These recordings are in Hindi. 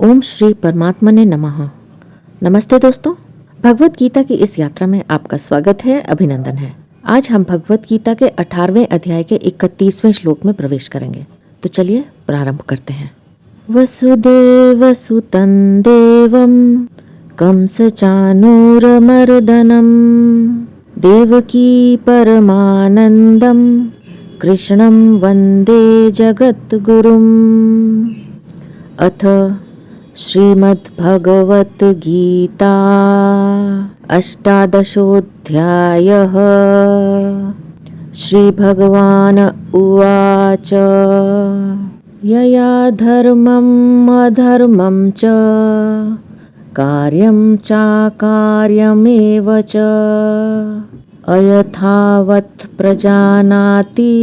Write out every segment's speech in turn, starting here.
ओम श्री परमात्मने नमः। नमस्ते दोस्तों, भगवत गीता की इस यात्रा में आपका स्वागत है, अभिनंदन है। आज हम भगवत गीता के 18वें अध्याय के 31वें श्लोक में प्रवेश करेंगे। तो चलिए प्रारंभ करते हैं। वसुदेव सुतं देवं कंस चानूरमर्दनम देवकी परमानंदम कृष्णं वंदे जगद्गुरुम्। अथ श्रीमद्भगवद्गीता अष्टादशोऽध्यायः। श्रीभगवान् उवाच यया धर्मम् अधर्मं च कार्यं चाकार्यमेव च अयथावत् प्रजानाति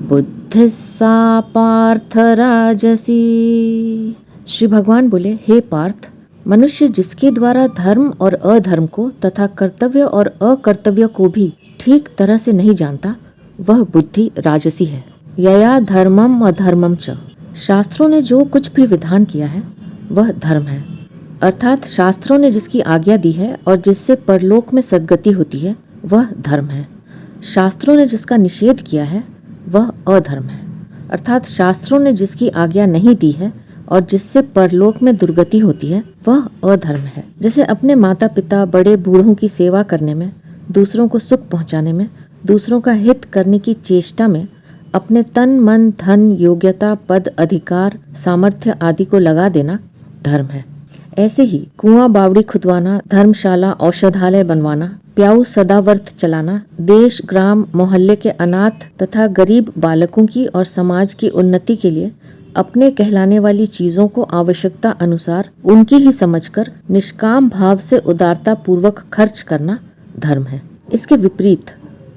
बुद्धिः सा पार्थ राजसी। श्री भगवान बोले, हे पार्थ, मनुष्य जिसके द्वारा धर्म और अधर्म को तथा कर्तव्य और अकर्तव्य को भी ठीक तरह से नहीं जानता, वह बुद्धि राजसी है। यया धर्मम अधर्मम च, शास्त्रों ने जो कुछ भी विधान किया है वह धर्म है, अर्थात शास्त्रों ने जिसकी आज्ञा दी है और जिससे परलोक में सद्गति होती है वह धर्म है। शास्त्रों ने जिसका निषेध किया है वह अधर्म है, अर्थात शास्त्रों ने जिसकी आज्ञा नहीं दी है और जिससे परलोक में दुर्गति होती है वह अधर्म है। जैसे अपने माता पिता बड़े बूढ़ों की सेवा करने में, दूसरों को सुख पहुंचाने में, दूसरों का हित करने की चेष्टा में अपने तन मन धन योग्यता पद अधिकार सामर्थ्य आदि को लगा देना धर्म है। ऐसे ही कुआं बावड़ी खुदवाना, धर्मशाला औषधालय बनवाना, प्याऊ सदावर्त चलाना, देश ग्राम मोहल्ले के अनाथ तथा गरीब बालकों की और समाज की उन्नति के लिए अपने कहलाने वाली चीजों को आवश्यकता अनुसार उनकी ही समझकर निष्काम भाव से उदारता पूर्वक खर्च करना धर्म है। इसके विपरीत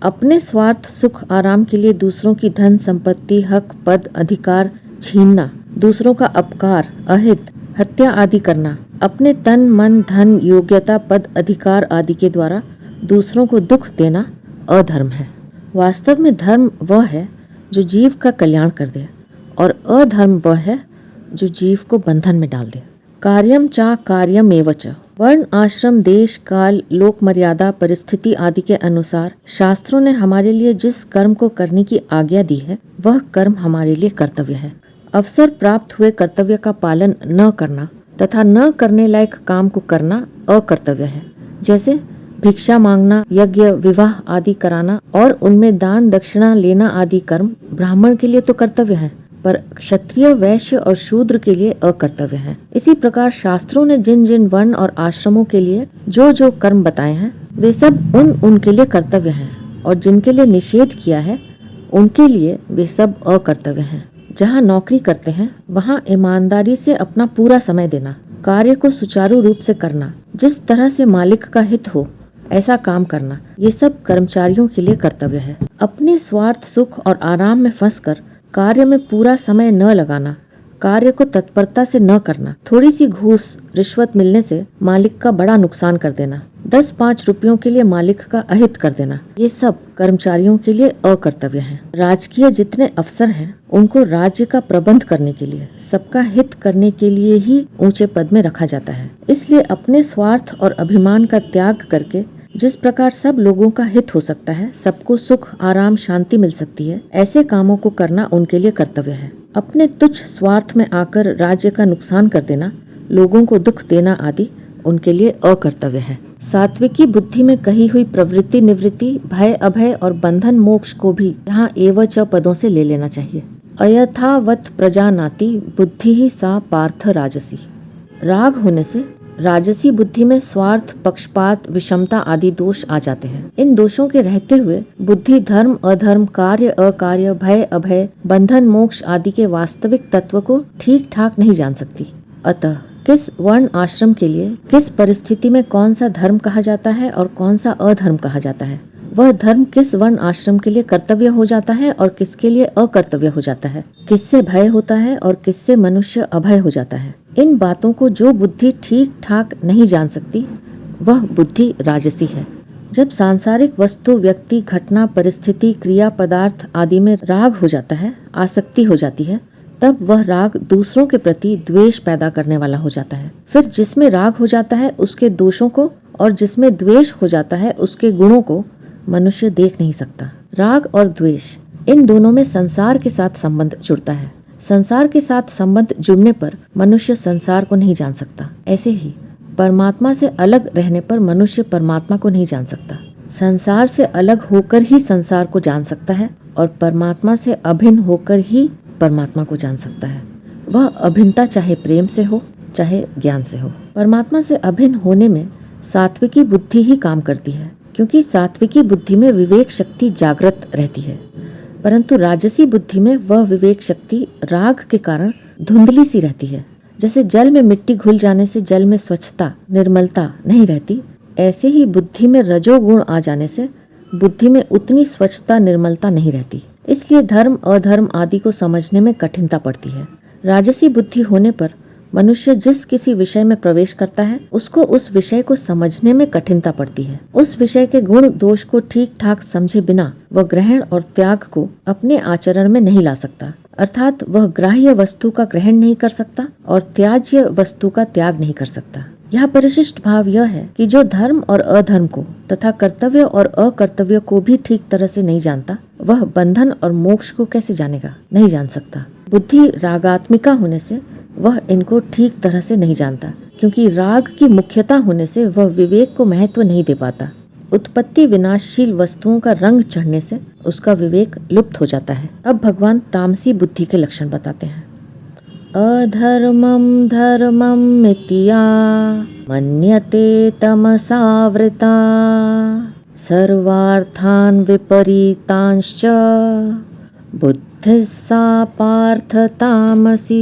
अपने स्वार्थ सुख आराम के लिए दूसरों की धन संपत्ति हक पद अधिकार छीनना, दूसरों का अपकार अहित हत्या आदि करना, अपने तन मन धन योग्यता पद अधिकार आदि के द्वारा दूसरों को दुख देना अधर्म है। वास्तव में धर्म वह है जो जीव का कल्याण कर दे और अधर्म वह है जो जीव को बंधन में डाल दे। कार्यम चा कार्यमेव च, वर्ण आश्रम देश काल लोक मर्यादा परिस्थिति आदि के अनुसार शास्त्रों ने हमारे लिए जिस कर्म को करने की आज्ञा दी है वह कर्म हमारे लिए कर्तव्य है। अवसर प्राप्त हुए कर्तव्य का पालन न करना तथा न करने लायक काम को करना अकर्तव्य है। जैसे भिक्षा मांगना, यज्ञ विवाह आदि कराना और उनमें दान दक्षिणा लेना आदि कर्म ब्राह्मण के लिए तो कर्तव्य है, पर क्षत्रिय वैश्य और शूद्र के लिए अकर्तव्य है। इसी प्रकार शास्त्रों ने जिन जिन वर्ण और आश्रमों के लिए जो जो कर्म बताए हैं वे सब उनके लिए कर्तव्य हैं, और जिनके लिए निषेध किया है उनके लिए वे सब अकर्तव्य हैं। जहाँ नौकरी करते हैं वहाँ ईमानदारी से अपना पूरा समय देना, कार्य को सुचारू रूप से करना, जिस तरह से मालिक का हित हो ऐसा काम करना, ये सब कर्मचारियों के लिए कर्तव्य है। अपने स्वार्थ सुख और आराम में फंसकर कार्य में पूरा समय न लगाना, कार्य को तत्परता से न करना, थोड़ी सी घूस रिश्वत मिलने से मालिक का बड़ा नुकसान कर देना, 10-5 रुपयों के लिए मालिक का अहित कर देना, ये सब कर्मचारियों के लिए अकर्तव्य हैं। राजकीय जितने अफसर हैं उनको राज्य का प्रबंध करने के लिए, सबका हित करने के लिए ही ऊंचे पद में रखा जाता है। इसलिए अपने स्वार्थ और अभिमान का त्याग करके जिस प्रकार सब लोगों का हित हो सकता है, सबको सुख आराम शांति मिल सकती है, ऐसे कामों को करना उनके लिए कर्तव्य है। अपने तुच्छ स्वार्थ में आकर राज्य का नुकसान कर देना, लोगों को दुख देना आदि उनके लिए अकर्तव्य है। सात्विकी बुद्धि में कही हुई प्रवृत्ति निवृत्ति भय अभय और बंधन मोक्ष को भी यहाँ एव च पदों से ले लेना चाहिए। अयथावत प्रजानाति बुद्धि ही सा पार्थ राजसी। राग होने से राजसी बुद्धि में स्वार्थ पक्षपात विषमता आदि दोष आ जाते हैं। इन दोषों के रहते हुए बुद्धि धर्म अधर्म कार्य अकार्य भय अभय बंधन मोक्ष आदि के वास्तविक तत्व को ठीक ठाक नहीं जान सकती। अतः किस वर्ण आश्रम के लिए किस परिस्थिति में कौन सा धर्म कहा जाता है और कौन सा अधर्म कहा जाता है, वह धर्म किस वर्ण आश्रम के लिए कर्तव्य हो जाता है और किसके लिए अकर्तव्य हो जाता है, किससे भय होता है और किससे मनुष्य अभय हो जाता है, इन बातों को जो बुद्धि ठीक ठाक नहीं जान सकती वह बुद्धि राजसी है। जब सांसारिक वस्तु व्यक्ति घटना परिस्थिति क्रिया पदार्थ आदि में राग हो जाता है, आसक्ति हो जाती है, तब वह राग दूसरों के प्रति द्वेष पैदा करने वाला हो जाता है। फिर जिसमें राग हो जाता है उसके दोषों को, और जिसमें द्वेष हो जाता है उसके गुणों को मनुष्य देख नहीं सकता। राग और द्वेष, इन दोनों में संसार के साथ संबंध जुड़ता है। संसार के साथ संबंध जुड़ने पर मनुष्य संसार को नहीं जान सकता। ऐसे ही परमात्मा से अलग रहने पर मनुष्य परमात्मा को नहीं जान सकता। संसार से अलग होकर ही संसार को जान सकता है और परमात्मा से अभिन्न होकर ही परमात्मा को जान सकता है। वह अभिन्नता चाहे प्रेम से हो चाहे ज्ञान से हो। परमात्मा से अभिन्न होने में सात्विकी बुद्धि ही काम करती है, क्योंकि सात्विकी बुद्धि में विवेक शक्ति जागृत रहती है, परंतु राजसी बुद्धि में वह विवेक शक्ति राग के कारण धुंधली सी रहती है। जैसे जल में मिट्टी घुल जाने से जल में स्वच्छता, निर्मलता नहीं रहती, ऐसे ही बुद्धि में रजोगुण आ जाने से बुद्धि में उतनी स्वच्छता, निर्मलता नहीं रहती। इसलिए धर्म अधर्म आदि को समझने में कठिनता पड़ती है। राजसी बुद्धि होने पर मनुष्य जिस किसी विषय में प्रवेश करता है उसको उस विषय को समझने में कठिनता पड़ती है। उस विषय के गुण दोष को ठीक ठाक समझे बिना वह ग्रहण और त्याग को अपने आचरण में नहीं ला सकता, अर्थात वह ग्राह्य वस्तु का ग्रहण नहीं कर सकता और त्याज्य वस्तु का त्याग नहीं कर सकता। यहाँ परिशिष्ट भाव यह है कि जो धर्म और अधर्म को तथा कर्तव्य और अकर्तव्य को भी ठीक तरह से नहीं जानता, वह बंधन और मोक्ष को कैसे जानेगा? नहीं जान सकता। बुद्धि रागात्मिका होने से वह इनको ठीक तरह से नहीं जानता, क्योंकि राग की मुख्यता होने से वह विवेक को महत्व नहीं दे पाता। उत्पत्ति विनाशशील वस्तुओं का रंग चढ़ने से उसका विवेक लुप्त हो जाता है। अब भगवान तामसी बुद्धि के लक्षण बताते हैं। अधर्मं धर्मं मित्या मन्यते तमसावृता सर्वार्थान् विपरीतांश्च बुद्धिः सा पार्थ तामसी।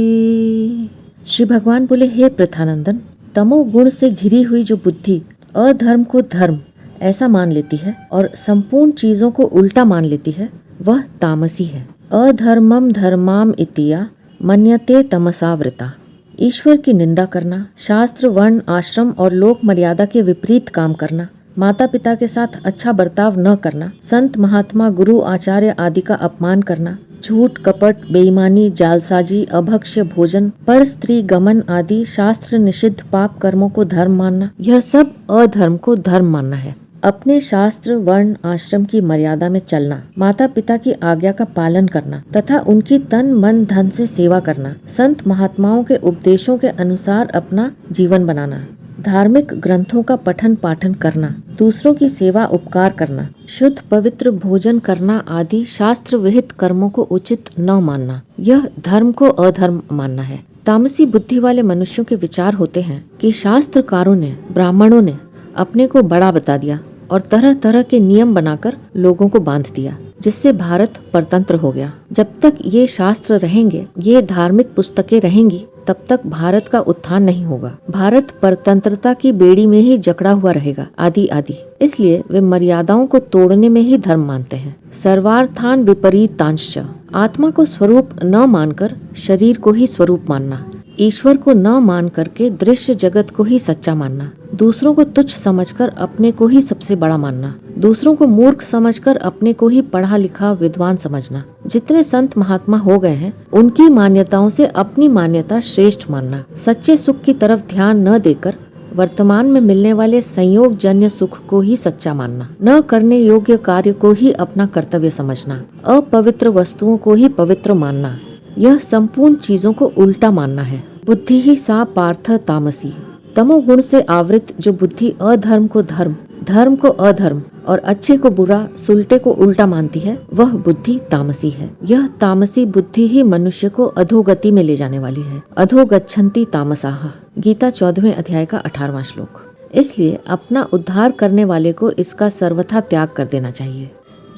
श्री भगवान बोले, हे प्रथानंदन, तमोगुण से घिरी हुई जो बुद्धि अधर्म को धर्म ऐसा मान लेती है और संपूर्ण चीजों को उल्टा मान लेती है, वह तामसी है। अधर्मम धर्माम इतिया मन्यते तमसावृता। ईश्वर की निंदा करना, शास्त्र वर्ण आश्रम और लोक मर्यादा के विपरीत काम करना, माता पिता के साथ अच्छा बर्ताव न करना, संत महात्मा गुरु आचार्य आदि का अपमान करना, झूठ कपट बेईमानी जालसाजी अभक्ष्य भोजन पर स्त्री गमन आदि शास्त्र निषिद्ध पाप कर्मों को धर्म मानना, यह सब अधर्म को धर्म मानना है। अपने शास्त्र वर्ण आश्रम की मर्यादा में चलना, माता पिता की आज्ञा का पालन करना तथा उनकी तन मन धन से सेवा करना, संत महात्माओं के उपदेशों के अनुसार अपना जीवन बनाना, धार्मिक ग्रंथों का पठन पाठन करना, दूसरों की सेवा उपकार करना, शुद्ध पवित्र भोजन करना आदि शास्त्र विहित कर्मों को उचित न मानना, यह धर्म को अधर्म मानना है। तामसी बुद्धि वाले मनुष्यों के विचार होते हैं कि शास्त्रकारों ने, ब्राह्मणों ने अपने को बड़ा बता दिया और तरह तरह के नियम बनाकर लोगों को बांध दिया, जिससे भारत परतंत्र हो गया। जब तक ये शास्त्र रहेंगे, ये धार्मिक पुस्तकें रहेंगी, तब तक भारत का उत्थान नहीं होगा। भारत परतंत्रता की बेड़ी में ही जकड़ा हुआ रहेगा, आदि आदि। इसलिए वे मर्यादाओं को तोड़ने में ही धर्म मानते हैं। सर्वार्थान विपरीतांश्च, आत्मा को स्वरूप न मानकर शरीर को ही स्वरूप मानना, ईश्वर को न मान करके दृश्य जगत को ही सच्चा मानना, दूसरों को तुच्छ समझकर अपने को ही सबसे बड़ा मानना, दूसरों को मूर्ख समझकर अपने को ही पढ़ा लिखा विद्वान समझना। जितने संत महात्मा हो गए हैं, उनकी मान्यताओं से अपनी मान्यता श्रेष्ठ मानना, सच्चे सुख की तरफ ध्यान न देकर वर्तमान में मिलने वाले संयोग जन्य सुख को ही सच्चा मानना, न करने योग्य कार्य को ही अपना कर्तव्य समझना, अपवित्र वस्तुओं को ही पवित्र मानना, यह संपूर्ण चीजों को उल्टा मानना है। बुद्धि ही सा पार्थ तामसी। तमोगुण से आवृत जो बुद्धि अधर्म को धर्म, धर्म को अधर्म और अच्छे को बुरा, सुलटे को उल्टा मानती है, वह बुद्धि तामसी है। यह तामसी बुद्धि ही मनुष्य को अधोगति में ले जाने वाली है। अधोगच्छन्ति तामसाः, गीता 14वें अध्याय का 18वां श्लोक। इसलिए अपना उद्धार करने वाले को इसका सर्वथा त्याग कर देना चाहिए।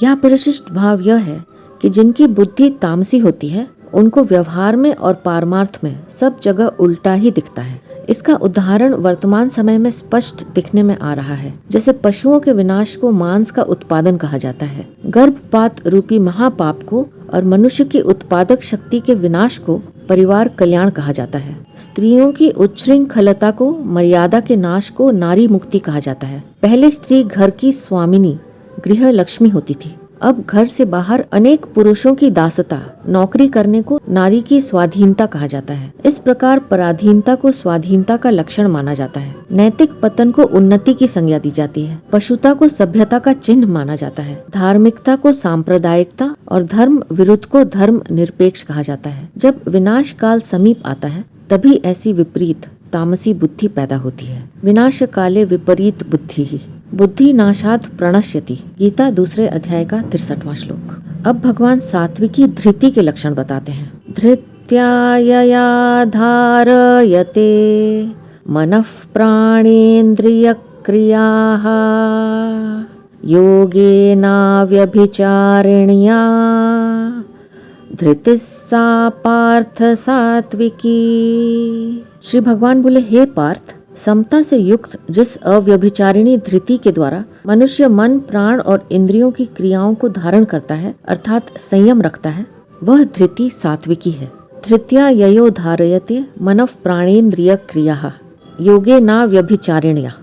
यहाँ परिशिष्ट भाव यह है कि जिनकी बुद्धि तामसी होती है, उनको व्यवहार में और पारमार्थ में सब जगह उल्टा ही दिखता है। इसका उदाहरण वर्तमान समय में स्पष्ट दिखने में आ रहा है। जैसे पशुओं के विनाश को मांस का उत्पादन कहा जाता है, गर्भपात रूपी महापाप को और मनुष्य की उत्पादक शक्ति के विनाश को परिवार कल्याण कहा जाता है। स्त्रियों की उच्छृंखलता को, मर्यादा के नाश को नारी मुक्ति कहा जाता है। पहले स्त्री घर की स्वामिनी, गृह लक्ष्मी होती थी, अब घर से बाहर अनेक पुरुषों की दासता, नौकरी करने को नारी की स्वाधीनता कहा जाता है। इस प्रकार पराधीनता को स्वाधीनता का लक्षण माना जाता है। नैतिक पतन को उन्नति की संज्ञा दी जाती है। पशुता को सभ्यता का चिन्ह माना जाता है। धार्मिकता को सांप्रदायिकता और धर्म विरुद्ध को धर्म निरपेक्ष कहा जाता है। जब विनाश काल समीप आता है तभी ऐसी विपरीत तामसी बुद्धि पैदा होती है। विनाश काले विपरीत बुद्धि ही बुद्धि नाशात् प्रणश्यति। गीता 2 अध्याय का 63वां श्लोक। अब भगवान सात्विकी धृति के लक्षण बताते हैं। धृत्यायया धारयते मनः प्राणेन्द्रिय क्रियाः योगेनाव्यभिचारिण्या धृतिः सा पार्थ सात्विकी। श्री भगवान बोले, हे पार्थ, समता से युक्त जिस अव्यभिचारिणी धृति के द्वारा मनुष्य मन, प्राण और इंद्रियों की क्रियाओं को धारण करता है अर्थात संयम रखता है, वह धृति सात्विकी है। धृत्या ययो धारयते मनः प्राणेन्द्रिय क्रियाः योगेना व्यभिचारिण्या।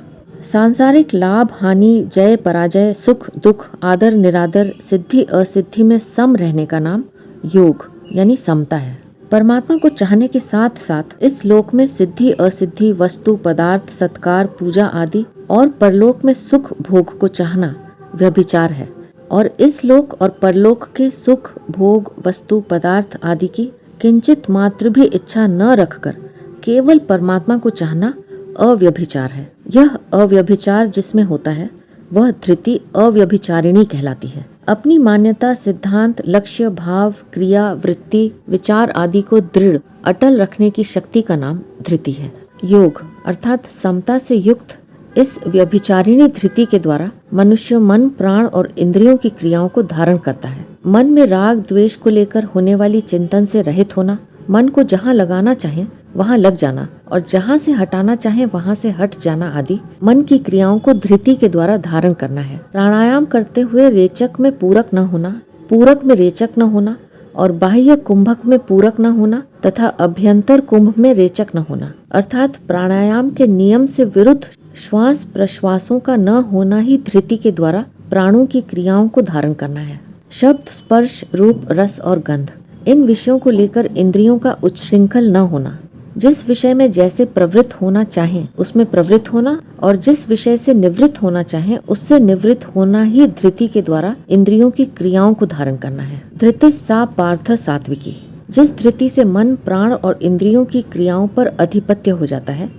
सांसारिक लाभ हानि, जय पराजय, सुख दुख, आदर निरादर, सिद्धि असिद्धि में सम रहने का नाम योग यानी समता है। परमात्मा को चाहने के साथ साथ इस लोक में सिद्धि असिद्धि, वस्तु पदार्थ, सत्कार, पूजा आदि और परलोक में सुख भोग को चाहना व्यभिचार है। और इस लोक और परलोक के सुख भोग, वस्तु पदार्थ आदि की किंचित मात्र भी इच्छा न रखकर केवल परमात्मा को चाहना अव्यभिचार है। यह अव्यभिचार जिसमें होता है वह धृति अव्यभिचारिणी कहलाती है। अपनी मान्यता, सिद्धांत, लक्ष्य, भाव, क्रिया, वृत्ति, विचार आदि को दृढ़ अटल रखने की शक्ति का नाम धृति है। योग अर्थात समता से युक्त इस व्यभिचारिणी धृति के द्वारा मनुष्य मन, प्राण और इंद्रियों की क्रियाओं को धारण करता है। मन में राग द्वेष को लेकर होने वाली चिंतन से रहित होना, मन को जहाँ लगाना चाहे वहाँ लग जाना और जहाँ से हटाना चाहे वहाँ से हट जाना आदि मन की क्रियाओं को धृति के द्वारा धारण करना है। प्राणायाम करते हुए रेचक में पूरक न होना, पूरक में रेचक न होना और बाह्य कुंभक में पूरक न होना तथा अभ्यंतर कुंभ में रेचक न होना, अर्थात प्राणायाम के नियम से विरुद्ध श्वास प्रश्वासों का न होना ही धृति के द्वारा प्राणों की क्रियाओं को धारण करना है। शब्द, स्पर्श, रूप, रस और गंध, इन विषयों को लेकर इंद्रियों का उच्छृंखल न होना। जिस विषय में जैसे प्रवृत्त होना चाहे उसमें प्रवृत्त होना और जिस विषय से निवृत्त होना चाहे उससे निवृत्त होना ही धृति के द्वारा इंद्रियों की क्रियाओं को धारण करना है। धृति सा पार्थ सात्विकी। जिस धृति से मन, प्राण और इंद्रियों की क्रियाओं पर अधिपत्य हो जाता है,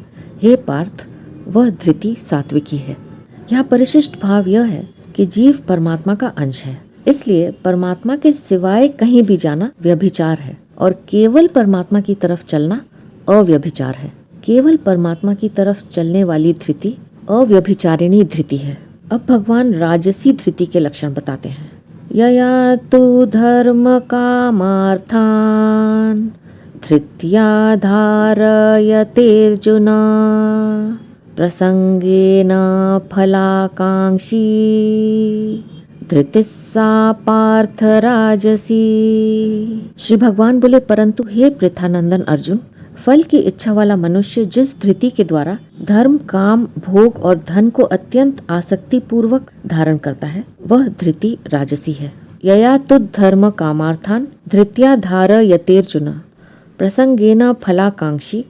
हे पार्थ, वह धृति सात्विकी है। यहाँ परिशिष्ट भाव यह है कि जीव परमात्मा का अंश है, इसलिए परमात्मा के सिवाय कहीं भी जाना व्यभिचार है और केवल परमात्मा की तरफ चलना अव्यभिचार है। केवल परमात्मा की तरफ चलने वाली धृति अव्यभिचारिणी धृति है। अब भगवान राजसी धृति के लक्षण बताते हैं। यया तु धर्म कामार्थान धृत्या धारयते अर्जुन प्रसंगेन फलाकांक्षी धृति सा पार्थ राजसी। श्री भगवान बोले, परंतु हे पृथानंदन अर्जुन, फल की इच्छा वाला मनुष्य जिस धृति के द्वारा धर्म, काम, भोग और धन को अत्यंत आसक्ति पूर्वक धारण करता है वह धृति राजसी है। यया तु धर्म कामार्थान धृत्या धारयतेर्जुन प्रसंगेन फलाकांक्षी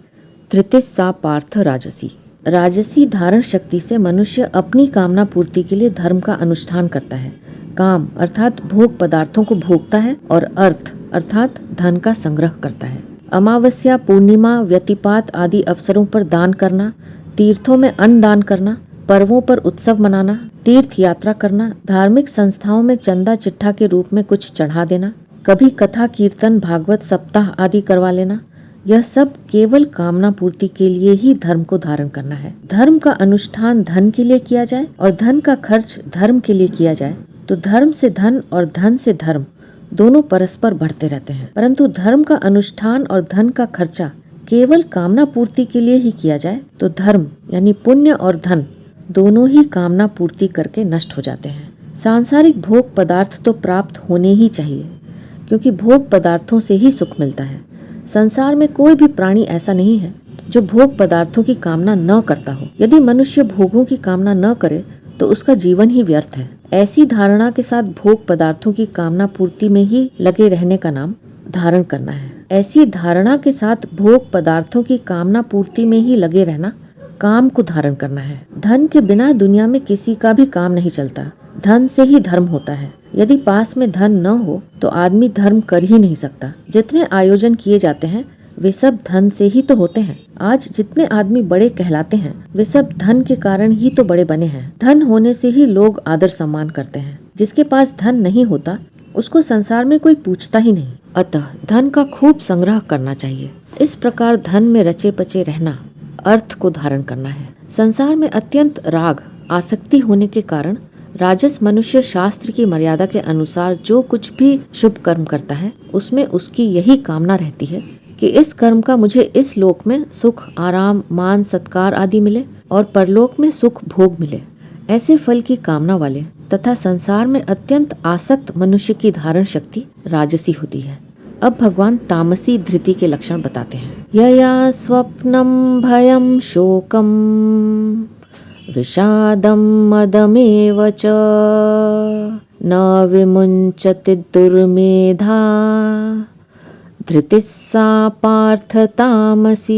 धृति सा पार्थ राजसी। राजसी धारण शक्ति से मनुष्य अपनी कामना पूर्ति के लिए धर्म का अनुष्ठान करता है। काम अर्थात भोग पदार्थों को भोगता है और अर्थ अर्थात धन का संग्रह करता है। अमावस्या, पूर्णिमा, व्यतिपात आदि अवसरों पर दान करना, तीर्थों में अन्न दान करना, पर्वों पर उत्सव मनाना, तीर्थ यात्रा करना, धार्मिक संस्थाओं में चंदा चिट्ठा के रूप में कुछ चढ़ा देना, कभी कथा कीर्तन भागवत सप्ताह आदि करवा लेना, यह सब केवल कामना पूर्ति के लिए ही धर्म को धारण करना है। धर्म का अनुष्ठान धन के लिए किया जाए और धन का खर्च धर्म के लिए किया जाए तो धर्म से धन और धन से धर्म दोनों परस्पर बढ़ते रहते हैं। परंतु धर्म का अनुष्ठान और धन का खर्चा केवल कामना पूर्ति के लिए ही किया जाए तो धर्म यानी पुण्य और धन दोनों ही कामना पूर्ति करके नष्ट हो जाते हैं। सांसारिक भोग पदार्थ तो प्राप्त होने ही चाहिए क्योंकि भोग पदार्थों से ही सुख मिलता है। संसार में कोई भी प्राणी ऐसा नहीं है जो भोग पदार्थों की कामना न करता हो। यदि मनुष्य भोगों की कामना न करे तो उसका जीवन ही व्यर्थ है। ऐसी धारणा के साथ भोग पदार्थों की कामना पूर्ति में ही लगे रहने का नाम धारण करना है। ऐसी धारणा के साथ भोग पदार्थों की कामना पूर्ति में ही लगे रहना काम को धारण करना है। धन के बिना दुनिया में किसी का भी काम नहीं चलता। धन से ही धर्म होता है। यदि पास में धन न हो तो आदमी धर्म कर ही नहीं सकता। जितने आयोजन किए जाते हैं वे सब धन से ही तो होते हैं। आज जितने आदमी बड़े कहलाते हैं वे सब धन के कारण ही तो बड़े बने हैं। धन होने से ही लोग आदर सम्मान करते हैं। जिसके पास धन नहीं होता उसको संसार में कोई पूछता ही नहीं। अतः धन का खूब संग्रह करना चाहिए। इस प्रकार धन में रचे पचे रहना अर्थ को धारण करना है। संसार में अत्यंत राग आसक्ति होने के कारण राजस मनुष्य शास्त्र की मर्यादा के अनुसार जो कुछ भी शुभ कर्म करता है उसमें उसकी यही कामना रहती है कि इस कर्म का मुझे इस लोक में सुख, आराम, मान, सत्कार आदि मिले और परलोक में सुख भोग मिले। ऐसे फल की कामना वाले तथा संसार में अत्यंत आसक्त मनुष्य की धारण शक्ति राजसी होती है। अब भगवान तामसी धृति के लक्षण बताते हैं। यया स्वप्नम भयम शोकम विषादम मदमेव च न विमुंचति दुर्मेधा धृतिस्सा पार्थ तामसी।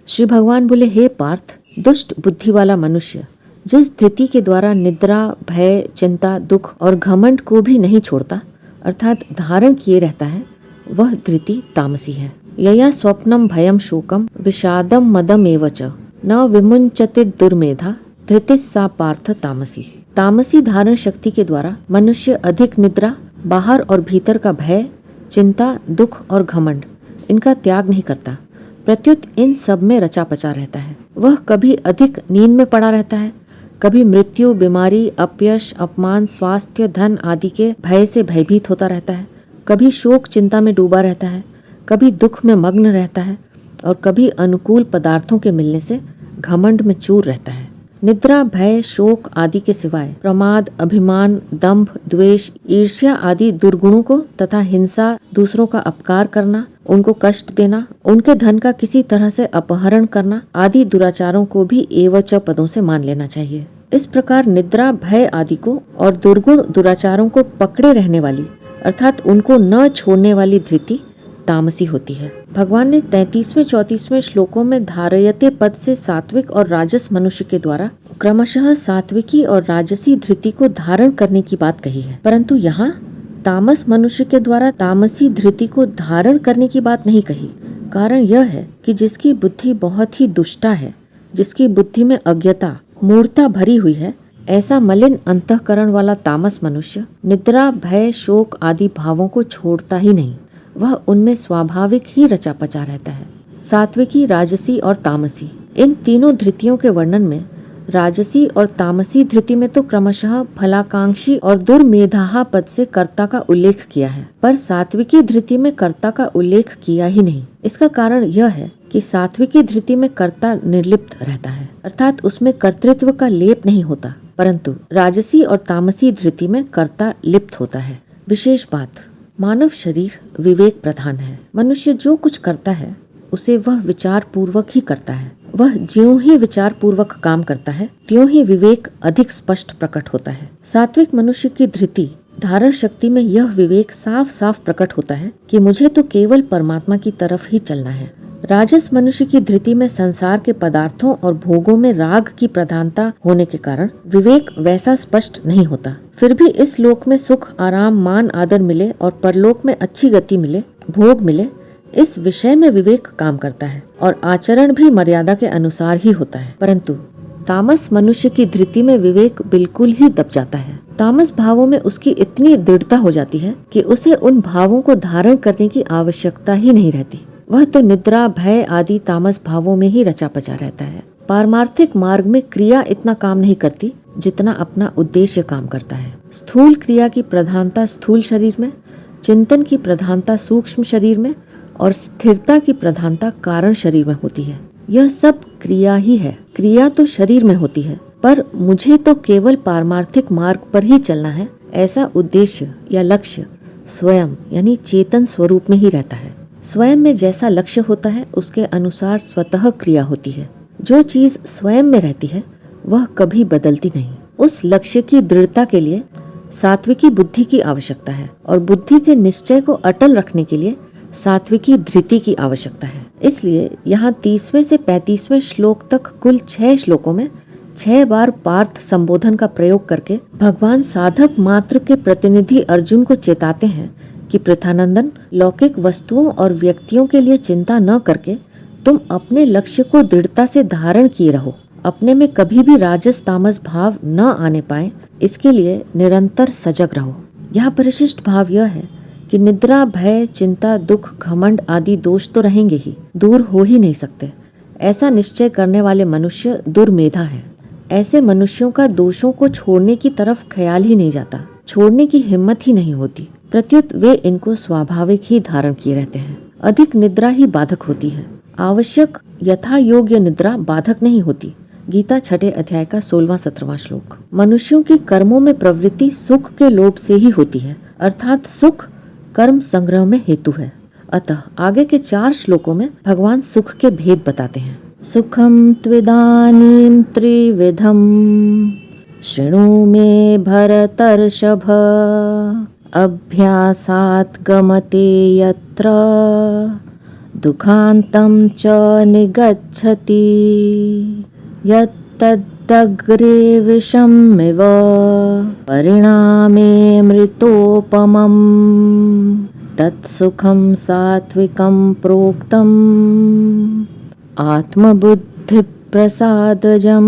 श्री भगवान बोले, हे पार्थ, दुष्ट बुद्धि वाला मनुष्य जिस धृति के द्वारा निद्रा, भय, चिंता, दुख और घमंड को भी नहीं छोड़ता अर्थात धारण किए रहता है वह धृति तामसी है। यया स्वप्नम भयम शोकम विषादम मदम एव च न विमुंचति दुर्मेधा धृतिस्सा पार्थ तामसी। तामसी धारण शक्ति के द्वारा मनुष्य अधिक निद्रा, बाहर और भीतर का भय, चिंता, दुख और घमंड इनका त्याग नहीं करता, प्रत्युत इन सब में रचा पचा रहता है। वह कभी अधिक नींद में पड़ा रहता है, कभी मृत्यु, बीमारी, अपयश, अपमान, स्वास्थ्य, धन आदि के भय से भयभीत होता रहता है, कभी शोक चिंता में डूबा रहता है, कभी दुख में मग्न रहता है और कभी अनुकूल पदार्थों के मिलने से घमंड में चूर रहता है। निद्रा, भय, शोक आदि के सिवाय प्रमाद, अभिमान, दंभ, द्वेष, ईर्ष्या आदि दुर्गुणों को तथा हिंसा, दूसरों का अपकार करना, उनको कष्ट देना, उनके धन का किसी तरह से अपहरण करना आदि दुराचारों को भी एवच पदों से मान लेना चाहिए। इस प्रकार निद्रा, भय आदि को और दुर्गुण दुराचारों को पकड़े रहने वाली अर्थात उनको न छोड़ने वाली धृति तामसी होती है। भगवान ने 33वें 34वें श्लोकों में धारयते पद से सात्विक और राजस मनुष्य के द्वारा क्रमशः सात्विकी और राजसी धृति को धारण करने की बात कही है, परंतु यहाँ तामस मनुष्य के द्वारा तामसी धृति को धारण करने की बात नहीं कही। कारण यह है कि जिसकी बुद्धि बहुत ही दुष्टा है, जिसकी बुद्धि में अज्ञता, मूर्खता भरी हुई है, ऐसा मलिन अंतःकरण वाला तामस मनुष्य निद्रा, भय, शोक आदि भावों को छोड़ता ही नहीं, वह उनमें स्वाभाविक ही रचा पचा रहता है। सात्विकी, राजसी और तामसी इन तीनों धृतियों के वर्णन में राजसी और तामसी धृति में तो क्रमशः फलाकांक्षी और दुर्मेधाहा पद से कर्ता का उल्लेख किया है, पर सात्विकी धृति में कर्ता का उल्लेख किया ही नहीं। इसका कारण यह है कि सात्विकी धृति में कर्ता निर्लिप्त रहता है अर्थात उसमें कर्तृत्व का लेप नहीं होता, परंतु राजसी और तामसी धृति में कर्ता लिप्त होता है। विशेष बात, मानव शरीर विवेक प्रधान है। मनुष्य जो कुछ करता है उसे वह विचार पूर्वक ही करता है। वह ज्यों ही विचार पूर्वक काम करता है त्यों ही विवेक अधिक स्पष्ट प्रकट होता है। सात्विक मनुष्य की धृति धारण शक्ति में यह विवेक साफ साफ प्रकट होता है कि मुझे तो केवल परमात्मा की तरफ ही चलना है। राजस मनुष्य की धृति में संसार के पदार्थों और भोगों में राग की प्रधानता होने के कारण विवेक वैसा स्पष्ट नहीं होता। फिर भी इस लोक में सुख, आराम, मान, आदर मिले और परलोक में अच्छी गति मिले, भोग मिले, इस विषय में विवेक काम करता है और आचरण भी मर्यादा के अनुसार ही होता है। परंतु तामस मनुष्य की धृति में विवेक बिल्कुल ही दब जाता है। तामस भावों में उसकी इतनी दृढ़ता हो जाती है कि उसे उन भावों को धारण करने की आवश्यकता ही नहीं रहती। वह तो निद्रा, भय आदि तामस भावों में ही रचा पचा रहता है। पारमार्थिक मार्ग में क्रिया इतना काम नहीं करती जितना अपना उद्देश्य काम करता है। स्थूल क्रिया की प्रधानता स्थूल शरीर में, चिंतन की प्रधानता सूक्ष्म शरीर में और स्थिरता की प्रधानता कारण शरीर में होती है। यह सब क्रिया ही है। क्रिया तो शरीर में होती है, पर मुझे तो केवल पारमार्थिक मार्ग पर ही चलना है, ऐसा उद्देश्य या लक्ष्य स्वयं यानी चेतन स्वरूप में ही रहता है। स्वयं में जैसा लक्ष्य होता है उसके अनुसार स्वतः क्रिया होती है। जो चीज स्वयं में रहती है वह कभी बदलती नहीं। उस लक्ष्य की दृढ़ता के लिए सात्विकी बुद्धि की आवश्यकता है और बुद्धि के निश्चय को अटल रखने के लिए सात्विकी धृति की आवश्यकता है। इसलिए यहाँ 30वें से 35वें श्लोक तक कुल 6 श्लोकों में 6 बार पार्थ संबोधन का प्रयोग करके भगवान साधक मात्र के प्रतिनिधि अर्जुन को चेताते हैं कि पृथानंदन, लौकिक वस्तुओं और व्यक्तियों के लिए चिंता न करके तुम अपने लक्ष्य को दृढ़ता से धारण किए रहो। अपने में कभी भी राजस तामस भाव न आने पाए, इसके लिए निरंतर सजग रहो। यहाँ परिशिष्ट भाव यह है कि निद्रा, भय, चिंता, दुख, घमंड आदि दोष तो रहेंगे ही, दूर हो ही नहीं सकते। ऐसा निश्चय करने वाले मनुष्य दुर्मेधा है। ऐसे मनुष्यों का दोषों को छोड़ने की तरफ ख्याल ही नहीं जाता, छोड़ने की हिम्मत ही नहीं होती, प्रत्युत वे इनको स्वाभाविक ही धारण किए रहते हैं। अधिक निद्रा ही बाधक होती है, आवश्यक यथा योग्य निद्रा बाधक नहीं होती। गीता 6 अध्याय का 16वां-17वां श्लोक। मनुष्यों की कर्मों में प्रवृत्ति सुख के लोभ से ही होती है, अर्थात सुख कर्म संग्रह में हेतु है। अतः आगे के 4 श्लोकों में भगवान सुख के भेद बताते हैं। सुखम त्विदानीं त्रिविधम शृणु मे भरतर्षभ, अभ्यासात् गमते यत्र दुखान्तं च निगच्छति, यत्तदग्रे विषमिव परिणामे मृतोपमम्, तत्सुखं सात्विकं प्रोक्तम् आत्मबुद्धि प्रसादजम।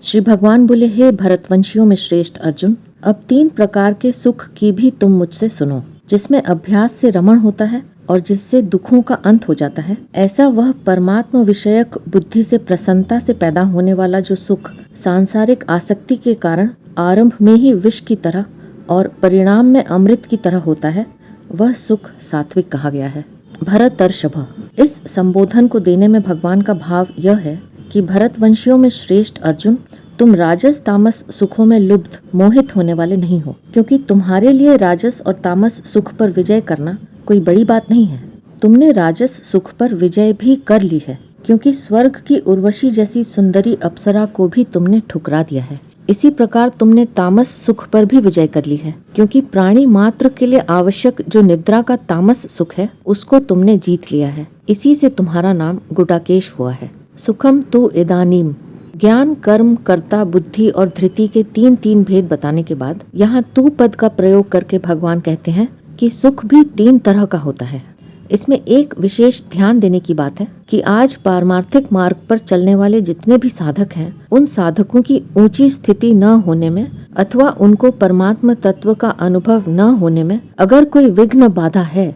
श्री भगवान बोले, हे भरतवंशियों में श्रेष्ठ अर्जुन, अब 3 प्रकार के सुख की भी तुम मुझसे सुनो, जिसमें अभ्यास से रमण होता है और जिससे दुखों का अंत हो जाता है। ऐसा वह परमात्मा विषयक बुद्धि से प्रसन्नता से पैदा होने वाला जो सुख सांसारिक आसक्ति के कारण आरंभ में ही विष की तरह और परिणाम में अमृत की तरह होता है, वह सुख सात्विक कहा गया है। भरतर्षभ, इस संबोधन को देने में भगवान का भाव यह है कि भरतवंशियों में श्रेष्ठ अर्जुन, तुम राजस तामस सुखों में लुब्ध मोहित होने वाले नहीं हो, क्योंकि तुम्हारे लिए राजस और तामस सुख पर विजय करना कोई बड़ी बात नहीं है। तुमने राजस सुख पर विजय भी कर ली है, क्योंकि स्वर्ग की उर्वशी जैसी सुंदरी अप्सरा को भी तुमने ठुकरा दिया है। इसी प्रकार तुमने तामस सुख पर भी विजय कर ली है, क्योंकि प्राणी मात्र के लिए आवश्यक जो निद्रा का तामस सुख है, उसको तुमने जीत लिया है। इसी से तुम्हारा नाम गुडाकेश हुआ है। सुखम तु इदानीम, ज्ञान, कर्म, कर्ता, बुद्धि और धृति के 3 भेद बताने के बाद यहाँ तू पद का प्रयोग करके भगवान कहते हैं कि सुख भी 3 तरह का होता है। इसमें एक विशेष ध्यान देने की बात है कि आज पारमार्थिक मार्ग पर चलने वाले जितने भी साधक हैं, उन साधकों की ऊंची स्थिति न होने में अथवा उनको परमात्मा तत्व का अनुभव न होने में अगर कोई विघ्न बाधा है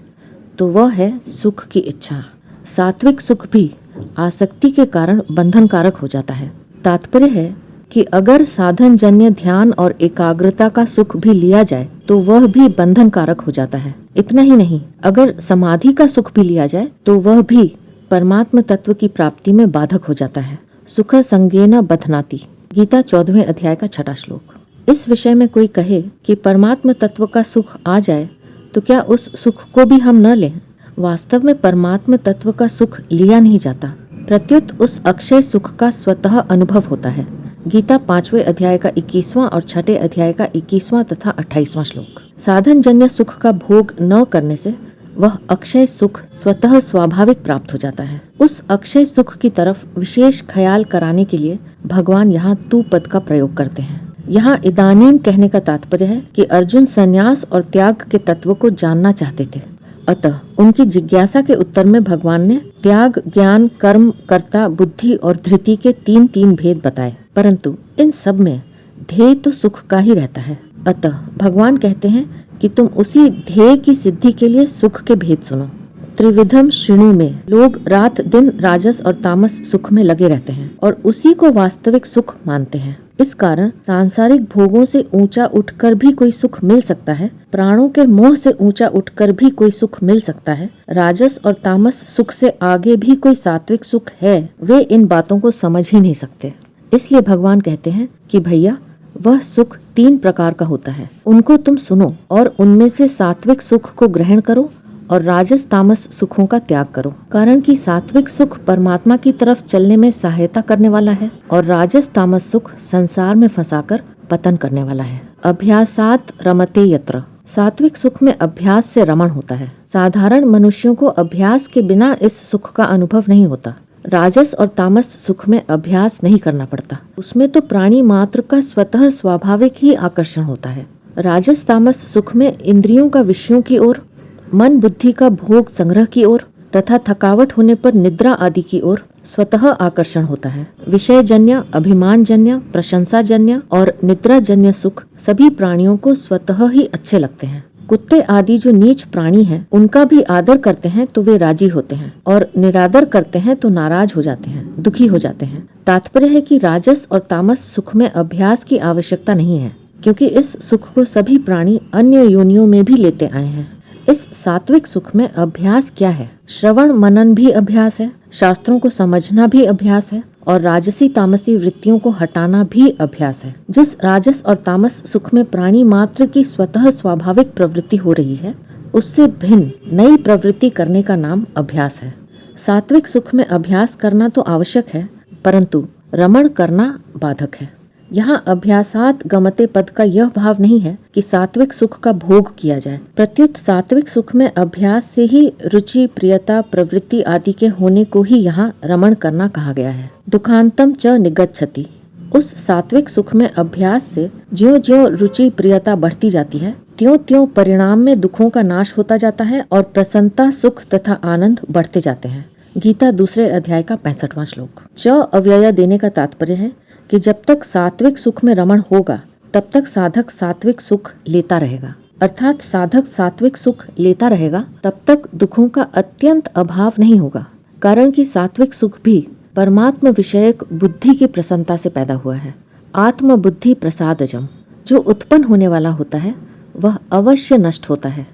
तो वह है सुख की इच्छा। सात्विक सुख भी आसक्ति के कारण बंधनकारक हो जाता है। तात्पर्य है कि अगर साधन जन्य ध्यान और एकाग्रता का सुख भी लिया जाए तो वह भी बंधन कारक हो जाता है। इतना ही नहीं, अगर समाधि का सुख भी लिया जाए तो वह भी परमात्म तत्व की प्राप्ति में बाधक हो जाता है। सुख संगेन बध्नाति, गीता 14वें अध्याय का 6वां श्लोक। इस विषय में कोई कहे कि परमात्म तत्व का सुख आ जाए तो क्या उस सुख को भी हम न लें? वास्तव में परमात्म तत्व का सुख लिया नहीं जाता, प्रत्युत उस अक्षय सुख का स्वतः अनुभव होता है। गीता 5वें अध्याय का 21वां और 6ठे अध्याय का 21वां तथा 28वां श्लोक। साधन जन्य सुख का भोग न करने से वह अक्षय सुख स्वतः स्वाभाविक प्राप्त हो जाता है। उस अक्षय सुख की तरफ विशेष ख्याल कराने के लिए भगवान यहाँ तू पद का प्रयोग करते हैं। यहाँ इदानीम कहने का तात्पर्य है कि अर्जुन संन्यास और त्याग के तत्व को जानना चाहते थे। अतः उनकी जिज्ञासा के उत्तर में भगवान ने त्याग, ज्ञान, कर्म, कर्ता, बुद्धि और धृति के 3 भेद बताए, परंतु इन सब में ध्येय तो सुख का ही रहता है। अतः भगवान कहते हैं कि तुम उसी ध्येय की सिद्धि के लिए सुख के भेद सुनो। त्रिविधम श्रेणु में लोग रात दिन राजस और तामस सुख में लगे रहते हैं और उसी को वास्तविक सुख मानते हैं। इस कारण सांसारिक भोगों से ऊंचा उठकर भी कोई सुख मिल सकता है, प्राणों के मोह से ऊंचा उठकर भी कोई सुख मिल सकता है, राजस और तामस सुख से आगे भी कोई सात्विक सुख है, वे इन बातों को समझ ही नहीं सकते। इसलिए भगवान कहते हैं कि भैया, वह सुख 3 प्रकार का होता है, उनको तुम सुनो और उनमें से सात्विक सुख को ग्रहण करो और राजस तामस सुखों का त्याग करो, कारण कि सात्विक सुख परमात्मा की तरफ चलने में सहायता करने वाला है और राजस तामस सुख संसार में फंसाकर पतन करने वाला है। अभ्यासात रमते यत्र, सात्विक सुख में अभ्यास से रमण होता है। साधारण मनुष्यों को अभ्यास के बिना इस सुख का अनुभव नहीं होता। राजस और तामस सुख में अभ्यास नहीं करना पड़ता, उसमें तो प्राणी मात्र का स्वतः स्वाभाविक ही आकर्षण होता है। राजस तामस सुख में इंद्रियों का विषयों की ओर, मन बुद्धि का भोग संग्रह की ओर तथा थकावट होने पर निद्रा आदि की ओर स्वतः आकर्षण होता है। विषयजन्य, अभिमानजन्य, प्रशंसाजन्य और निद्राजन्य सुख सभी प्राणियों को स्वतः ही अच्छे लगते हैं। कुत्ते आदि जो नीच प्राणी हैं, उनका भी आदर करते हैं तो वे राजी होते हैं और निरादर करते हैं तो नाराज हो जाते हैं, दुखी हो जाते हैं। तात्पर्य है कि राजस और तामस सुख में अभ्यास की आवश्यकता नहीं है, क्योंकि इस सुख को सभी प्राणी अन्य योनियों में भी लेते आए हैं। इस सात्विक सुख में अभ्यास क्या है? श्रवण मनन भी अभ्यास है, शास्त्रों को समझना भी अभ्यास है और राजसी तामसी वृत्तियों को हटाना भी अभ्यास है। जिस राजस और तामस सुख में प्राणी मात्र की स्वतः स्वाभाविक प्रवृत्ति हो रही है, उससे भिन्न नई प्रवृत्ति करने का नाम अभ्यास है। सात्विक सुख में अभ्यास करना तो आवश्यक है, परंतु रमण करना बाधक है। यहाँ अभ्यासात गमते पद का यह भाव नहीं है कि सात्विक सुख का भोग किया जाए, प्रत्युत सात्विक सुख में अभ्यास से ही रुचि, प्रियता, प्रवृत्ति आदि के होने को ही यहाँ रमण करना कहा गया है। दुखांतम च निगच्छति, उस सात्विक सुख में अभ्यास से ज्यों-ज्यों रुचि प्रियता बढ़ती जाती है, त्यों-त्यों परिणाम में दुखों का नाश होता जाता है और प्रसन्नता, सुख तथा आनंद बढ़ते जाते हैं। गीता 2 अध्याय का 65वां श्लोक। च अव्यय देने का तात्पर्य है कि जब तक सात्विक सुख में रमण होगा, तब तक साधक सात्विक सुख लेता रहेगा। अर्थात साधक सात्विक सुख लेता रहेगा, तब तक दुखों का अत्यंत अभाव नहीं होगा, कारण कि सात्विक सुख भी परमात्म विषयक बुद्धि की प्रसन्नता से पैदा हुआ है। आत्म बुद्धि प्रसादजम, जो उत्पन्न होने वाला होता है वह अवश्य नष्ट होता है।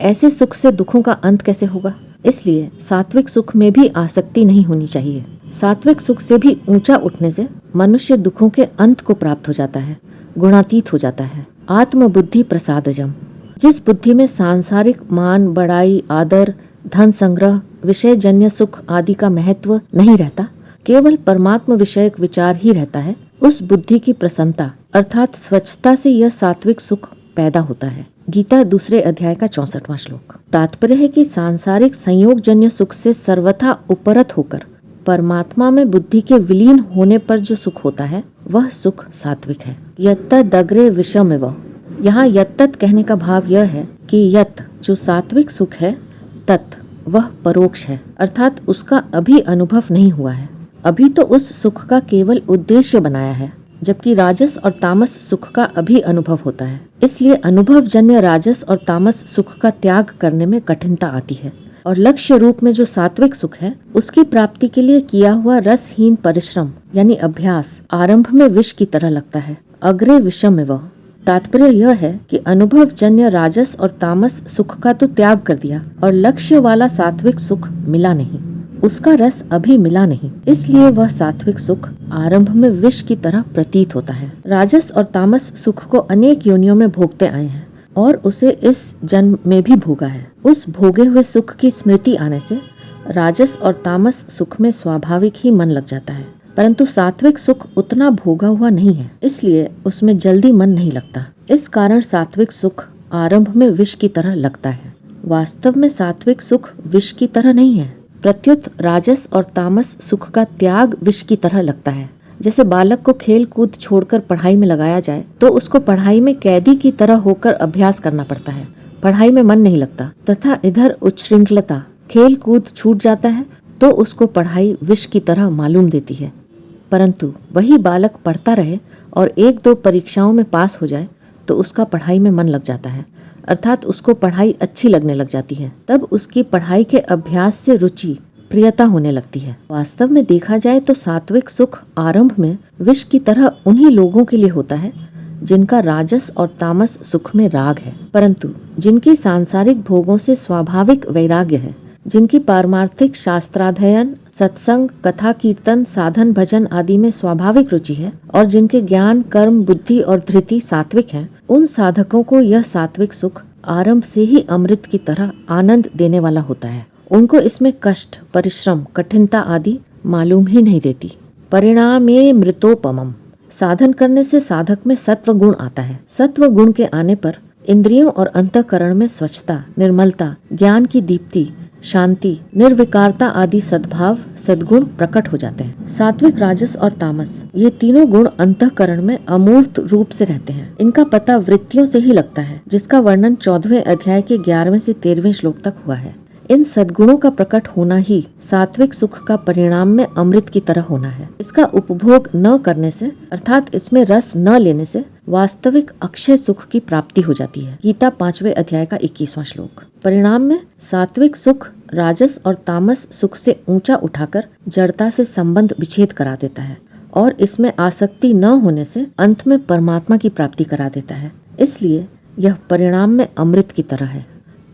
ऐसे सुख से दुखों का अंत कैसे होगा? इसलिए सात्विक सुख में भी आसक्ति नहीं होनी चाहिए। सात्विक सुख से भी ऊंचा उठने से मनुष्य दुखों के अंत को प्राप्त हो जाता है, गुणातीत हो जाता है। आत्म बुद्धि प्रसादजम, जिस बुद्धि में सांसारिक मान, बड़ाई, आदर, धन संग्रह, विषय जन्य सुख आदि का महत्व नहीं रहता, केवल परमात्म विषयक विचार ही रहता है, उस बुद्धि की प्रसन्नता अर्थात स्वच्छता से यह सात्विक सुख पैदा होता है। गीता 2 अध्याय का 64वां श्लोक। तात्पर्य है कि सांसारिक संयोग जन्य सुख से सर्वथा उपरत होकर परमात्मा में बुद्धि के विलीन होने पर जो सुख होता है वह सुख सात्विक है। यत्तदग्रे विषमेव, यहाँ यत्तत् कहने का भाव यह है कि यत् जो सात्विक सुख है, तत् वह परोक्ष है, अर्थात उसका अभी अनुभव नहीं हुआ है। अभी तो उस सुख का केवल उद्देश्य बनाया है, जबकि राजस और तामस सुख का अभी अनुभव होता है। इसलिए अनुभव जन्य राजस और तामस सुख का त्याग करने में कठिनता आती है और लक्ष्य रूप में जो सात्विक सुख है, उसकी प्राप्ति के लिए किया हुआ रसहीन परिश्रम यानी अभ्यास आरंभ में विष की तरह लगता है। अग्रे विषमेव, तात्पर्य यह है कि अनुभव जन्य राजस और तामस सुख का तो त्याग कर दिया और लक्ष्य वाला सात्विक सुख मिला नहीं, उसका रस अभी मिला नहीं, इसलिए वह सात्विक सुख आरंभ में विष की तरह प्रतीत होता है। राजस और तामस सुख को अनेक योनियों में भोगते आए हैं और उसे इस जन्म में भी भोगा है। उस भोगे हुए सुख की स्मृति आने से राजस और तामस सुख में स्वाभाविक ही मन लग जाता है, परंतु सात्विक सुख उतना भोगा हुआ नहीं है, इसलिए उसमें जल्दी मन नहीं लगता। इस कारण सात्विक सुख आरंभ में विष की तरह लगता है। वास्तव में सात्विक सुख विष की तरह नहीं है, प्रत्युत राजस और तामस सुख का त्याग विष की तरह लगता है। जैसे बालक को खेल कूद छोड़कर पढ़ाई में लगाया जाए तो उसको पढ़ाई में कैदी की तरह होकर अभ्यास करना पड़ता है, पढ़ाई में मन नहीं लगता, तथा इधर उच्छृंखलता, खेल कूद छूट जाता है तो उसको पढ़ाई विष की तरह मालूम देती है। परंतु वही बालक पढ़ता रहे और 1-2 परीक्षाओं में पास हो जाए तो उसका पढ़ाई में मन लग जाता है, अर्थात उसको पढ़ाई अच्छी लगने लग जाती है। तब उसकी पढ़ाई के अभ्यास से रुचि, प्रियता होने लगती है। वास्तव में देखा जाए तो सात्विक सुख आरंभ में विष की तरह उन्हीं लोगों के लिए होता है जिनका राजस और तामस सुख में राग है, परंतु जिनकी सांसारिक भोगों से स्वाभाविक वैराग्य है, जिनकी पारमार्थिक शास्त्राध्ययन, सत्संग, कथा कीर्तन, साधन भजन आदि में स्वाभाविक रुचि है और जिनके ज्ञान, कर्म, बुद्धि और धृति सात्विक हैं, उन साधकों को यह सात्विक सुख आरंभ से ही अमृत की तरह आनंद देने वाला होता है। उनको इसमें कष्ट, परिश्रम, कठिनता आदि मालूम ही नहीं देती। परिणामे मृतोपमम, साधन करने से साधक में सत्व गुण आता है। सत्व गुण के आने पर इंद्रियों और अंतःकरण में स्वच्छता, निर्मलता, ज्ञान की दीप्ति, शांति, निर्विकारता आदि सद्भाव, सद्गुण प्रकट हो जाते हैं। सात्विक, राजस और तामस, ये तीनों गुण अंतःकरण में अमूर्त रूप से रहते हैं। इनका पता वृत्तियों से ही लगता है, जिसका वर्णन 14वें अध्याय के 11वें से 13वें श्लोक तक हुआ है। इन सद्गुणों का प्रकट होना ही सात्विक सुख का परिणाम में अमृत की तरह होना है। इसका उपभोग न करने से, अर्थात इसमें रस न लेने से वास्तविक अक्षय सुख की प्राप्ति हो जाती है। गीता 5वें अध्याय का 21वां श्लोक। परिणाम में सात्विक सुख राजस और तामस सुख से ऊंचा उठाकर जड़ता से संबंध विच्छेद करा देता है और इसमें आसक्ति न होने से अंत में परमात्मा की प्राप्ति करा देता है। इसलिए यह परिणाम में अमृत की तरह है।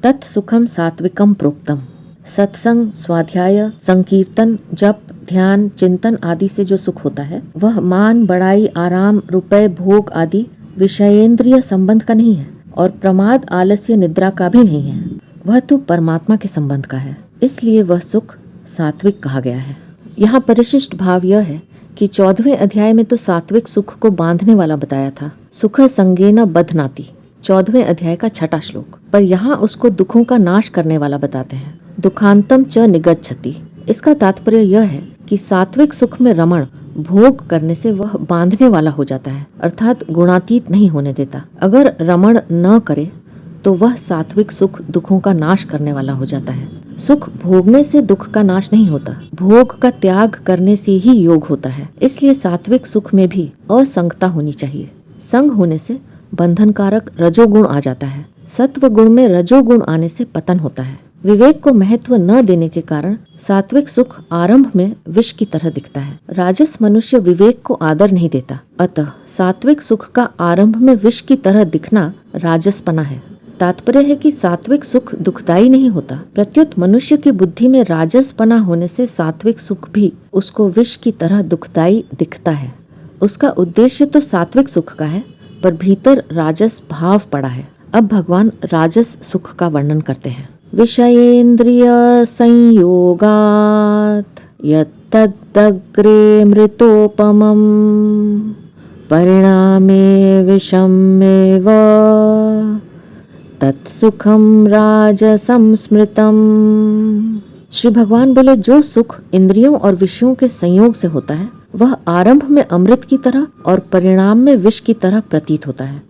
तत्सुखम सात्विकम प्रोक्तम। सत्संग, स्वाध्याय, संकीर्तन, जप, ध्यान, चिंतन आदि से जो सुख होता है वह मान, बड़ाई, आराम, रुपए, भोग आदि विषयेंद्रिय संबंध का नहीं है और प्रमाद, आलस्य, निद्रा का भी नहीं है। वह तो परमात्मा के संबंध का है। इसलिए वह सुख सात्विक कहा गया है। यहाँ परिशिष्ट भाव यह है कि 14वें अध्याय में तो सात्विक सुख को बांधने वाला बताया था, सुख संगेन बध्नाति, 14वें अध्याय का 6वां श्लोक। पर यहाँ उसको दुखों का नाश करने वाला बताते हैं, दुखांतम च निगच्छति। इसका तात्पर्य यह है कि सात्विक सुख में रमण, भोग करने से वह बांधने वाला हो जाता है, अर्थात गुणातीत नहीं होने देता। अगर रमण न करे तो वह सात्विक सुख दुखों का नाश करने वाला हो जाता है। सुख भोगने से दुख का नाश नहीं होता, भोग का त्याग करने से ही योग होता है। इसलिए सात्विक सुख में भी असंगता होनी चाहिए। संग होने से बंधनकारक रजोगुण आ जाता है। सत्व गुण में रजोगुण आने से पतन होता है। विवेक को महत्व न देने के कारण सात्विक सुख आरंभ में विष की तरह दिखता है। राजस मनुष्य विवेक को आदर नहीं देता, अतः सात्विक सुख का आरंभ में विष की तरह दिखना राजसपना है। तात्पर्य है कि सात्विक सुख दुखदायी नहीं होता, प्रत्युत मनुष्य की बुद्धि में राजसपना होने से सात्विक सुख भी उसको विष की तरह दुखदायी दिखता है। उसका उद्देश्य तो सात्विक सुख का है, पर भीतर राजस भाव पड़ा है। अब भगवान राजस सुख का वर्णन करते हैं। विषयेन्द्रिय संयोगात् यत्तदग्रे मृतोपमम् परिणामे विषमेव तत्सुखम राजसं स्मृतम। श्री भगवान बोले, जो सुख इंद्रियों और विषयों के संयोग से होता है वह आरंभ में अमृत की तरह और परिणाम में विष की तरह प्रतीत होता है,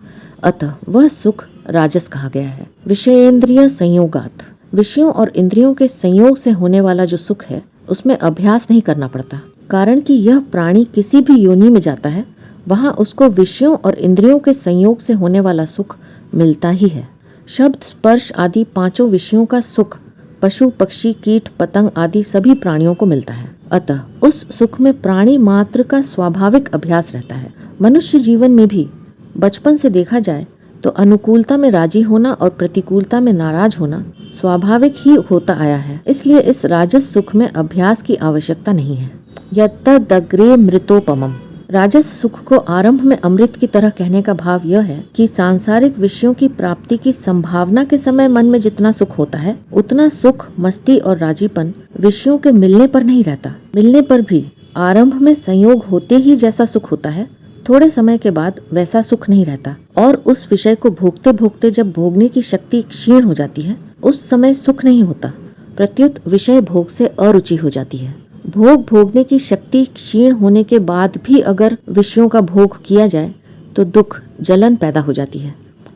अतः वह सुख राजस कहा गया है। विषयेंद्रिय संयोगात, विषयों और इंद्रियों के संयोग से होने वाला जो सुख है उसमें अभ्यास नहीं करना पड़ता, कारण कि यह प्राणी किसी भी योनि में जाता है वहाँ उसको विषयों और इंद्रियों के संयोग से होने वाला सुख मिलता ही है। शब्द, स्पर्श आदि 5 विषयों का सुख पशु, पक्षी, कीट, पतंग आदि सभी प्राणियों को मिलता है, अतः उस सुख में प्राणी मात्र का स्वाभाविक अभ्यास रहता है। मनुष्य जीवन में भी बचपन से देखा जाए तो अनुकूलता में राजी होना और प्रतिकूलता में नाराज होना स्वाभाविक ही होता आया है। इसलिए इस राजस सुख में अभ्यास की आवश्यकता नहीं है। यत्तदग्रे मृतोपमम्, राजस सुख को आरंभ में अमृत की तरह कहने का भाव यह है कि सांसारिक विषयों की प्राप्ति की संभावना के समय मन में जितना सुख होता है उतना सुख, मस्ती और राजीपन विषयों के मिलने पर नहीं रहता। मिलने पर भी आरंभ में संयोग होते ही जैसा सुख होता है, थोड़े समय के बाद वैसा सुख नहीं रहता और उस विषय को भोगते भोगते जब भोगने की शक्ति क्षीण हो जाती है उस समय सुख नहीं होता, प्रत्युत विषय भोग से अरुचि हो जाती है। भोग भोगने की शक्ति क्षीण होने के बाद भी अगर विषयों का भोग किया जाए तो दुख, जलन पैदा हो जाती है,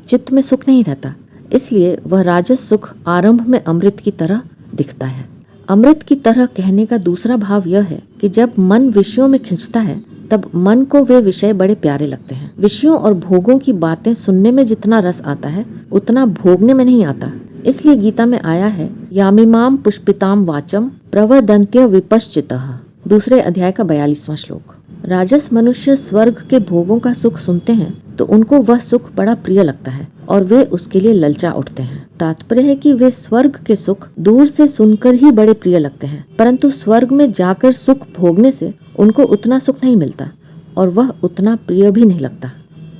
चित्त में सुख नहीं रहता। इसलिए वह राजस सुख आरंभ में अमृत की तरह दिखता है। अमृत की तरह कहने का दूसरा भाव यह है कि जब मन विषयों में खिंचता है तब मन को वे विषय बड़े प्यारे लगते हैं। विषयों और भोगों की बातें सुनने में जितना रस आता है उतना भोगने में नहीं आता। इसलिए गीता में आया है, यामिमाम पुष्पिताम वाचम प्रवदन्त्य विपश्चितः, 2 अध्याय का 42वां श्लोक। राजस मनुष्य स्वर्ग के भोगों का सुख सुनते हैं तो उनको वह सुख बड़ा प्रिय लगता है और वे उसके लिए ललचा उठते हैं। तात्पर्य है कि वे स्वर्ग के सुख दूर से सुनकर ही बड़े प्रिय लगते हैं, परंतु स्वर्ग में जाकर सुख भोगने से उनको उतना सुख नहीं मिलता और वह उतना प्रिय भी नहीं लगता।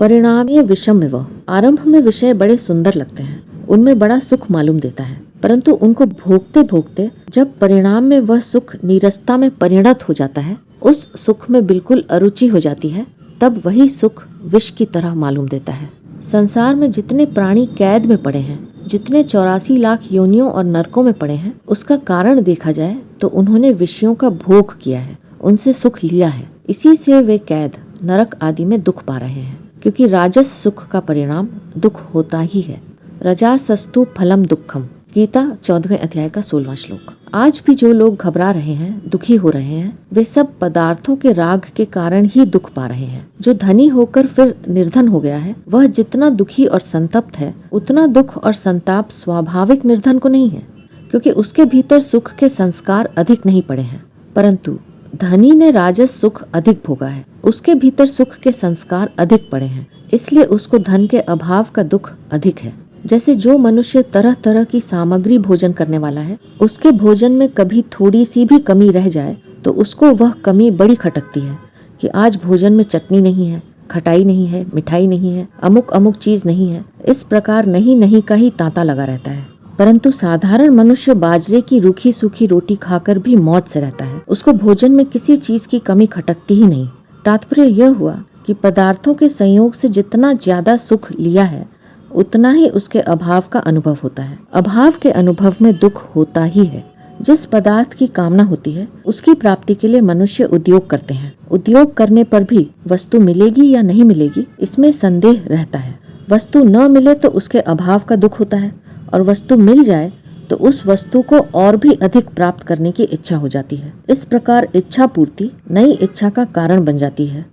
परिणाम ये विषम में वह, आरंभ में विषय बड़े सुंदर लगते हैं, उनमें बड़ा सुख मालूम देता है, परंतु उनको भोगते भोगते जब परिणाम में वह सुख नीरसता में परिणत हो जाता है, उस सुख में बिल्कुल अरुचि हो जाती है, तब वही सुख विष की तरह मालूम देता है। संसार में जितने प्राणी कैद में पड़े हैं, जितने 84 लाख योनियों और नरकों में पड़े हैं, उसका कारण देखा जाए तो उन्होंने विषयों का भोग किया है, उनसे सुख लिया है। इसी से वे कैद नरक आदि में दुख पा रहे हैं, क्योंकि राजस सुख का परिणाम दुख होता ही है। रजासस्तु फलम दुखम, गीता 14वें अध्याय का 16वां श्लोक। आज भी जो लोग घबरा रहे हैं, दुखी हो रहे हैं, वे सब पदार्थों के राग के कारण ही दुख पा रहे हैं। जो धनी होकर फिर निर्धन हो गया है, वह जितना दुखी और संतप्त है, उतना दुख और संताप स्वाभाविक निर्धन को नहीं है, क्योंकि उसके भीतर सुख के संस्कार अधिक नहीं पड़े हैं। परंतु धनी ने राजस सुख अधिक भोगा है, उसके भीतर सुख के संस्कार अधिक पड़े हैं, इसलिए उसको धन के अभाव का दुख अधिक है। जैसे जो मनुष्य तरह तरह की सामग्री भोजन करने वाला है, उसके भोजन में कभी थोड़ी सी भी कमी रह जाए तो उसको वह कमी बड़ी खटकती है कि आज भोजन में चटनी नहीं है, खटाई नहीं है, मिठाई नहीं है, अमुक अमुक चीज नहीं है। इस प्रकार नहीं नहीं का ही तांता लगा रहता है। परंतु साधारण मनुष्य बाजरे की रूखी सूखी रोटी खाकर भी मौज से रहता है, उसको भोजन में किसी चीज की कमी खटकती ही नहीं। तात्पर्य यह हुआ कि पदार्थों के संयोग से जितना ज्यादा सुख लिया है, उतना ही उसके अभाव का अनुभव होता है। अभाव के अनुभव में दुख होता ही है। जिस पदार्थ की कामना होती है, उसकी प्राप्ति के लिए मनुष्य उद्योग करते हैं। उद्योग करने पर भी वस्तु मिलेगी या नहीं मिलेगी, इसमें संदेह रहता है। वस्तु न मिले तो उसके अभाव का दुख होता है, और वस्तु मिल जाए तो उस वस्तु को और भी अधिक प्राप्त करने की इच्छा हो जाती है। इस प्रकार इच्छा पूर्ति नई इच्छा का कारण बन जाती है,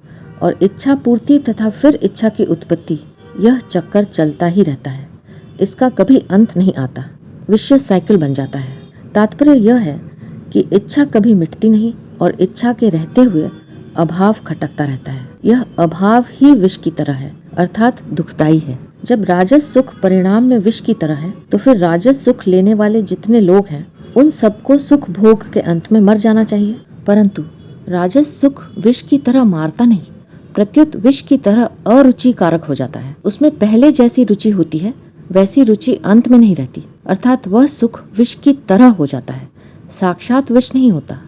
और इच्छा पूर्ति तथा फिर इच्छा की उत्पत्ति, यह चक्कर चलता ही रहता है। इसका कभी अंत नहीं आता, विश्व साइकिल बन जाता है। तात्पर्य यह है कि इच्छा कभी मिटती नहीं, और इच्छा के रहते हुए अभाव खटकता रहता है। यह अभाव ही विष की तरह है, अर्थात दुखदाई है। जब राजस सुख परिणाम में विष की तरह है, तो फिर राजस सुख लेने वाले जितने लोग हैं, उन सबको सुख भोग के अंत में मर जाना चाहिए। परंतु राजस सुख विष की तरह मारता नहीं, प्रत्युत विष की तरह अरुचि कारक हो जाता है। उसमें पहले जैसी रुचि होती है, वैसी रुचि अंत में नहीं रहती, अर्थात वह सुख विष की तरह हो जाता है, साक्षात विष नहीं होता।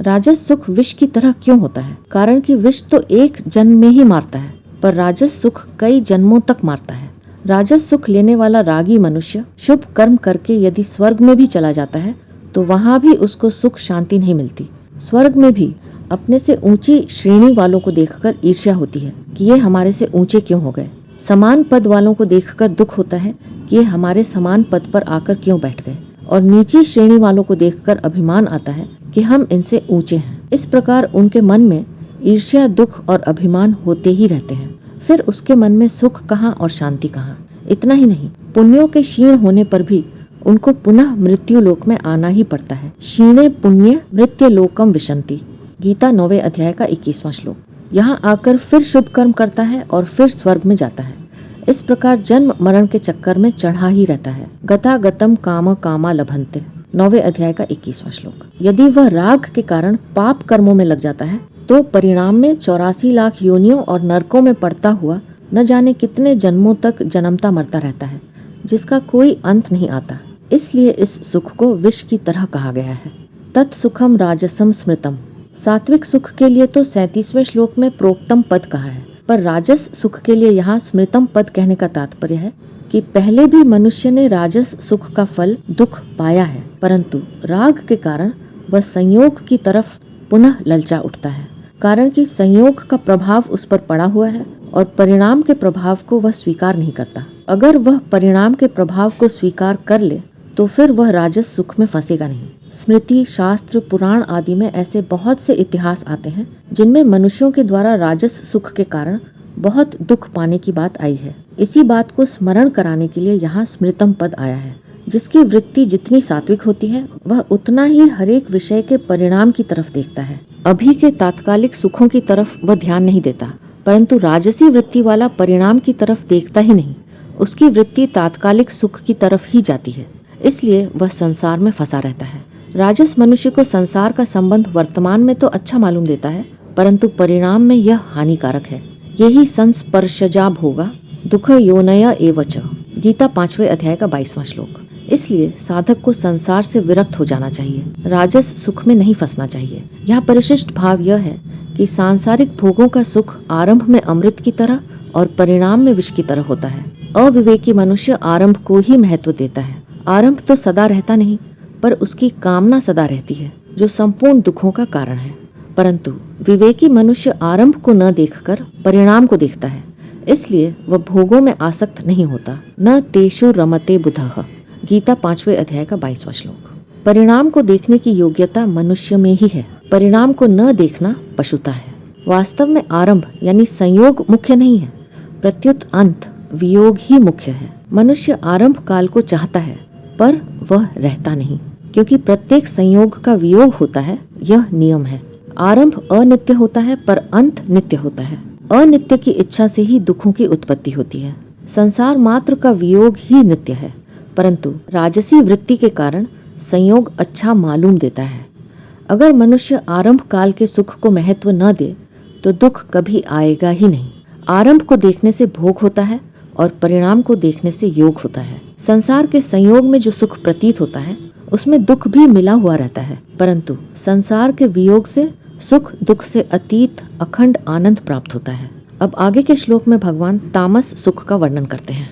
राजस सुख विष की तरह क्यों होता है? कारण कि विष तो एक जन्म में ही मारता है, पर राजस सुख कई जन्मों तक मारता है। राजस सुख लेने वाला रागी मनुष्य शुभ कर्म करके यदि स्वर्ग में भी चला जाता है, तो वहाँ भी उसको सुख शांति नहीं मिलती। स्वर्ग में भी अपने से ऊंची श्रेणी वालों को देखकर ईर्ष्या होती है कि ये हमारे से ऊंचे क्यों हो गए। समान पद वालों को देखकर दुख होता है कि ये हमारे समान पद पर आकर क्यों बैठ गए, और नीची श्रेणी वालों को देखकर अभिमान आता है कि हम इनसे ऊंचे हैं। इस प्रकार उनके मन में ईर्ष्या, दुख और अभिमान होते ही रहते हैं। फिर उसके मन में सुख कहाँ और शांति कहाँ। इतना ही नहीं, पुण्यों के क्षीण होने पर भी उनको पुनः मृत्यु लोक में आना ही पड़ता है। क्षीणे पुण्य मृत्यु लोकम विशंति, गीता 9वें अध्याय का 21वां श्लोक। यहाँ आकर फिर शुभ कर्म करता है और फिर स्वर्ग में जाता है। इस प्रकार जन्म मरण के चक्कर में चढ़ा ही रहता है। गता गतम काम कामा लभन्ते, 9वें अध्याय का 21वां श्लोक। यदि वह राग के कारण पाप कर्मों में लग जाता है, तो परिणाम में 84 लाख योनियों और नरकों में पड़ता हुआ न जाने कितने जन्मों तक जन्मता मरता रहता है, जिसका कोई अंत नहीं आता। इसलिए इस सुख को विष की तरह कहा गया है। तत्सुखम राजसम स्मृतम, सात्विक सुख के लिए तो 37वें श्लोक में प्रोक्तम पद कहा है, पर राजस सुख के लिए यहाँ स्मृतम पद कहने का तात्पर्य है कि पहले भी मनुष्य ने राजस सुख का फल दुख पाया है, परंतु राग के कारण वह संयोग की तरफ पुनः ललचा उठता है। कारण कि संयोग का प्रभाव उस पर पड़ा हुआ है और परिणाम के प्रभाव को वह स्वीकार नहीं करता। अगर वह परिणाम के प्रभाव को स्वीकार कर ले तो फिर वह राजस सुख में फंसेगा नहीं। स्मृति, शास्त्र, पुराण आदि में ऐसे बहुत से इतिहास आते हैं जिनमें मनुष्यों के द्वारा राजस सुख के कारण बहुत दुख पाने की बात आई है। इसी बात को स्मरण कराने के लिए यहाँ स्मृतम पद आया है। जिसकी वृत्ति जितनी सात्विक होती है, वह उतना ही हरेक विषय के परिणाम की तरफ देखता है। अभी के तात्कालिक सुखों की तरफ वह ध्यान नहीं देता, परंतु राजसी वृत्ति वाला परिणाम की तरफ देखता ही नहीं। उसकी वृत्ति तात्कालिक सुख की तरफ ही जाती है, इसलिए वह संसार में फंसा रहता है। राजस मनुष्य को संसार का संबंध वर्तमान में तो अच्छा मालूम देता है, परंतु परिणाम में यह हानिकारक है। यही संस्पर्शजा भोगा दुख योनय एवच, गीता 5वें अध्याय का 22वां श्लोक। इसलिए साधक को संसार से विरक्त हो जाना चाहिए, राजस सुख में नहीं फंसना चाहिए। यहाँ परिशिष्ट भाव यह है कि सांसारिक भोगों का सुख आरंभ में अमृत की तरह और परिणाम में विष की तरह होता है। अविवेकी मनुष्य आरंभ को ही महत्व देता है। आरंभ तो सदा रहता नहीं, पर उसकी कामना सदा रहती है, जो संपूर्ण दुखों का कारण है। परंतु विवेकी मनुष्य आरंभ को न देखकर परिणाम को देखता है, इसलिए वह भोगों में आसक्त नहीं होता। न तेषु रमते बुधः, गीता 5वें अध्याय का 22वां श्लोक। परिणाम को देखने की योग्यता मनुष्य में ही है, परिणाम को न देखना पशुता है। वास्तव में आरंभ यानी संयोग मुख्य नहीं है, प्रत्युत अंत वियोग ही मुख्य है। मनुष्य आरंभ काल को चाहता है, पर वह रहता नहीं, क्योंकि प्रत्येक संयोग का वियोग होता है, यह नियम है। आरंभ अनित्य होता है, पर अंत नित्य होता है। अनित्य की इच्छा से ही दुखों की उत्पत्ति होती है। संसार मात्र का वियोग ही नित्य है, परंतु राजसी वृत्ति के कारण संयोग अच्छा मालूम देता है। अगर मनुष्य आरंभ काल के सुख को महत्व न दे तो दुख कभी आएगा ही नहीं। आरंभ को देखने से भोग होता है और परिणाम को देखने से योग होता है। संसार के संयोग में जो सुख प्रतीत होता है उसमें दुख भी मिला हुआ रहता है, परंतु संसार के वियोग से सुख दुख से अतीत अखंड आनंद प्राप्त होता है। अब आगे के श्लोक में भगवान तामस सुख का वर्णन करते हैं।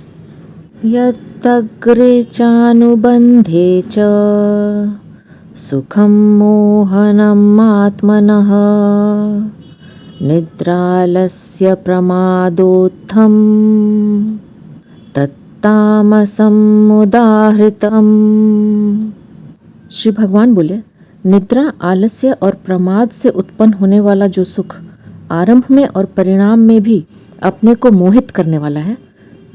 यत्तग्रे चानुबंधे च सुखम मोहनम आत्मनः निद्रालस्य प्रमादोत्थम तत्तामसम् उदाहृतम्। श्री भगवान बोले, निद्रा, आलस्य और प्रमाद से उत्पन्न होने वाला जो सुख आरंभ में और परिणाम में भी अपने को मोहित करने वाला है,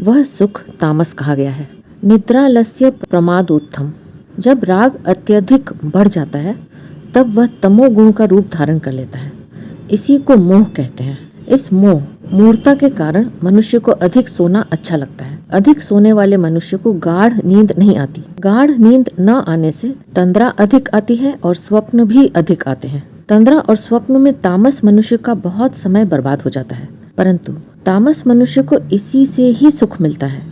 वह सुख तामस कहा गया है। निद्रालस्य प्रमादोत्थम, जब राग अत्यधिक बढ़ जाता है तब वह तमोगुण का रूप धारण कर लेता है। इसी को मोह कहते हैं। इस मोह मूर्ता के कारण मनुष्य को अधिक सोना अच्छा लगता है। अधिक सोने वाले मनुष्य को गाढ़ नींद नहीं आती। गाढ़ नींद न आने से तंद्रा अधिक आती है और स्वप्न भी अधिक आते हैं। तंद्रा और स्वप्न में तामस मनुष्य का बहुत समय बर्बाद हो जाता है, परंतु तामस मनुष्य को इसी से ही सुख मिलता है,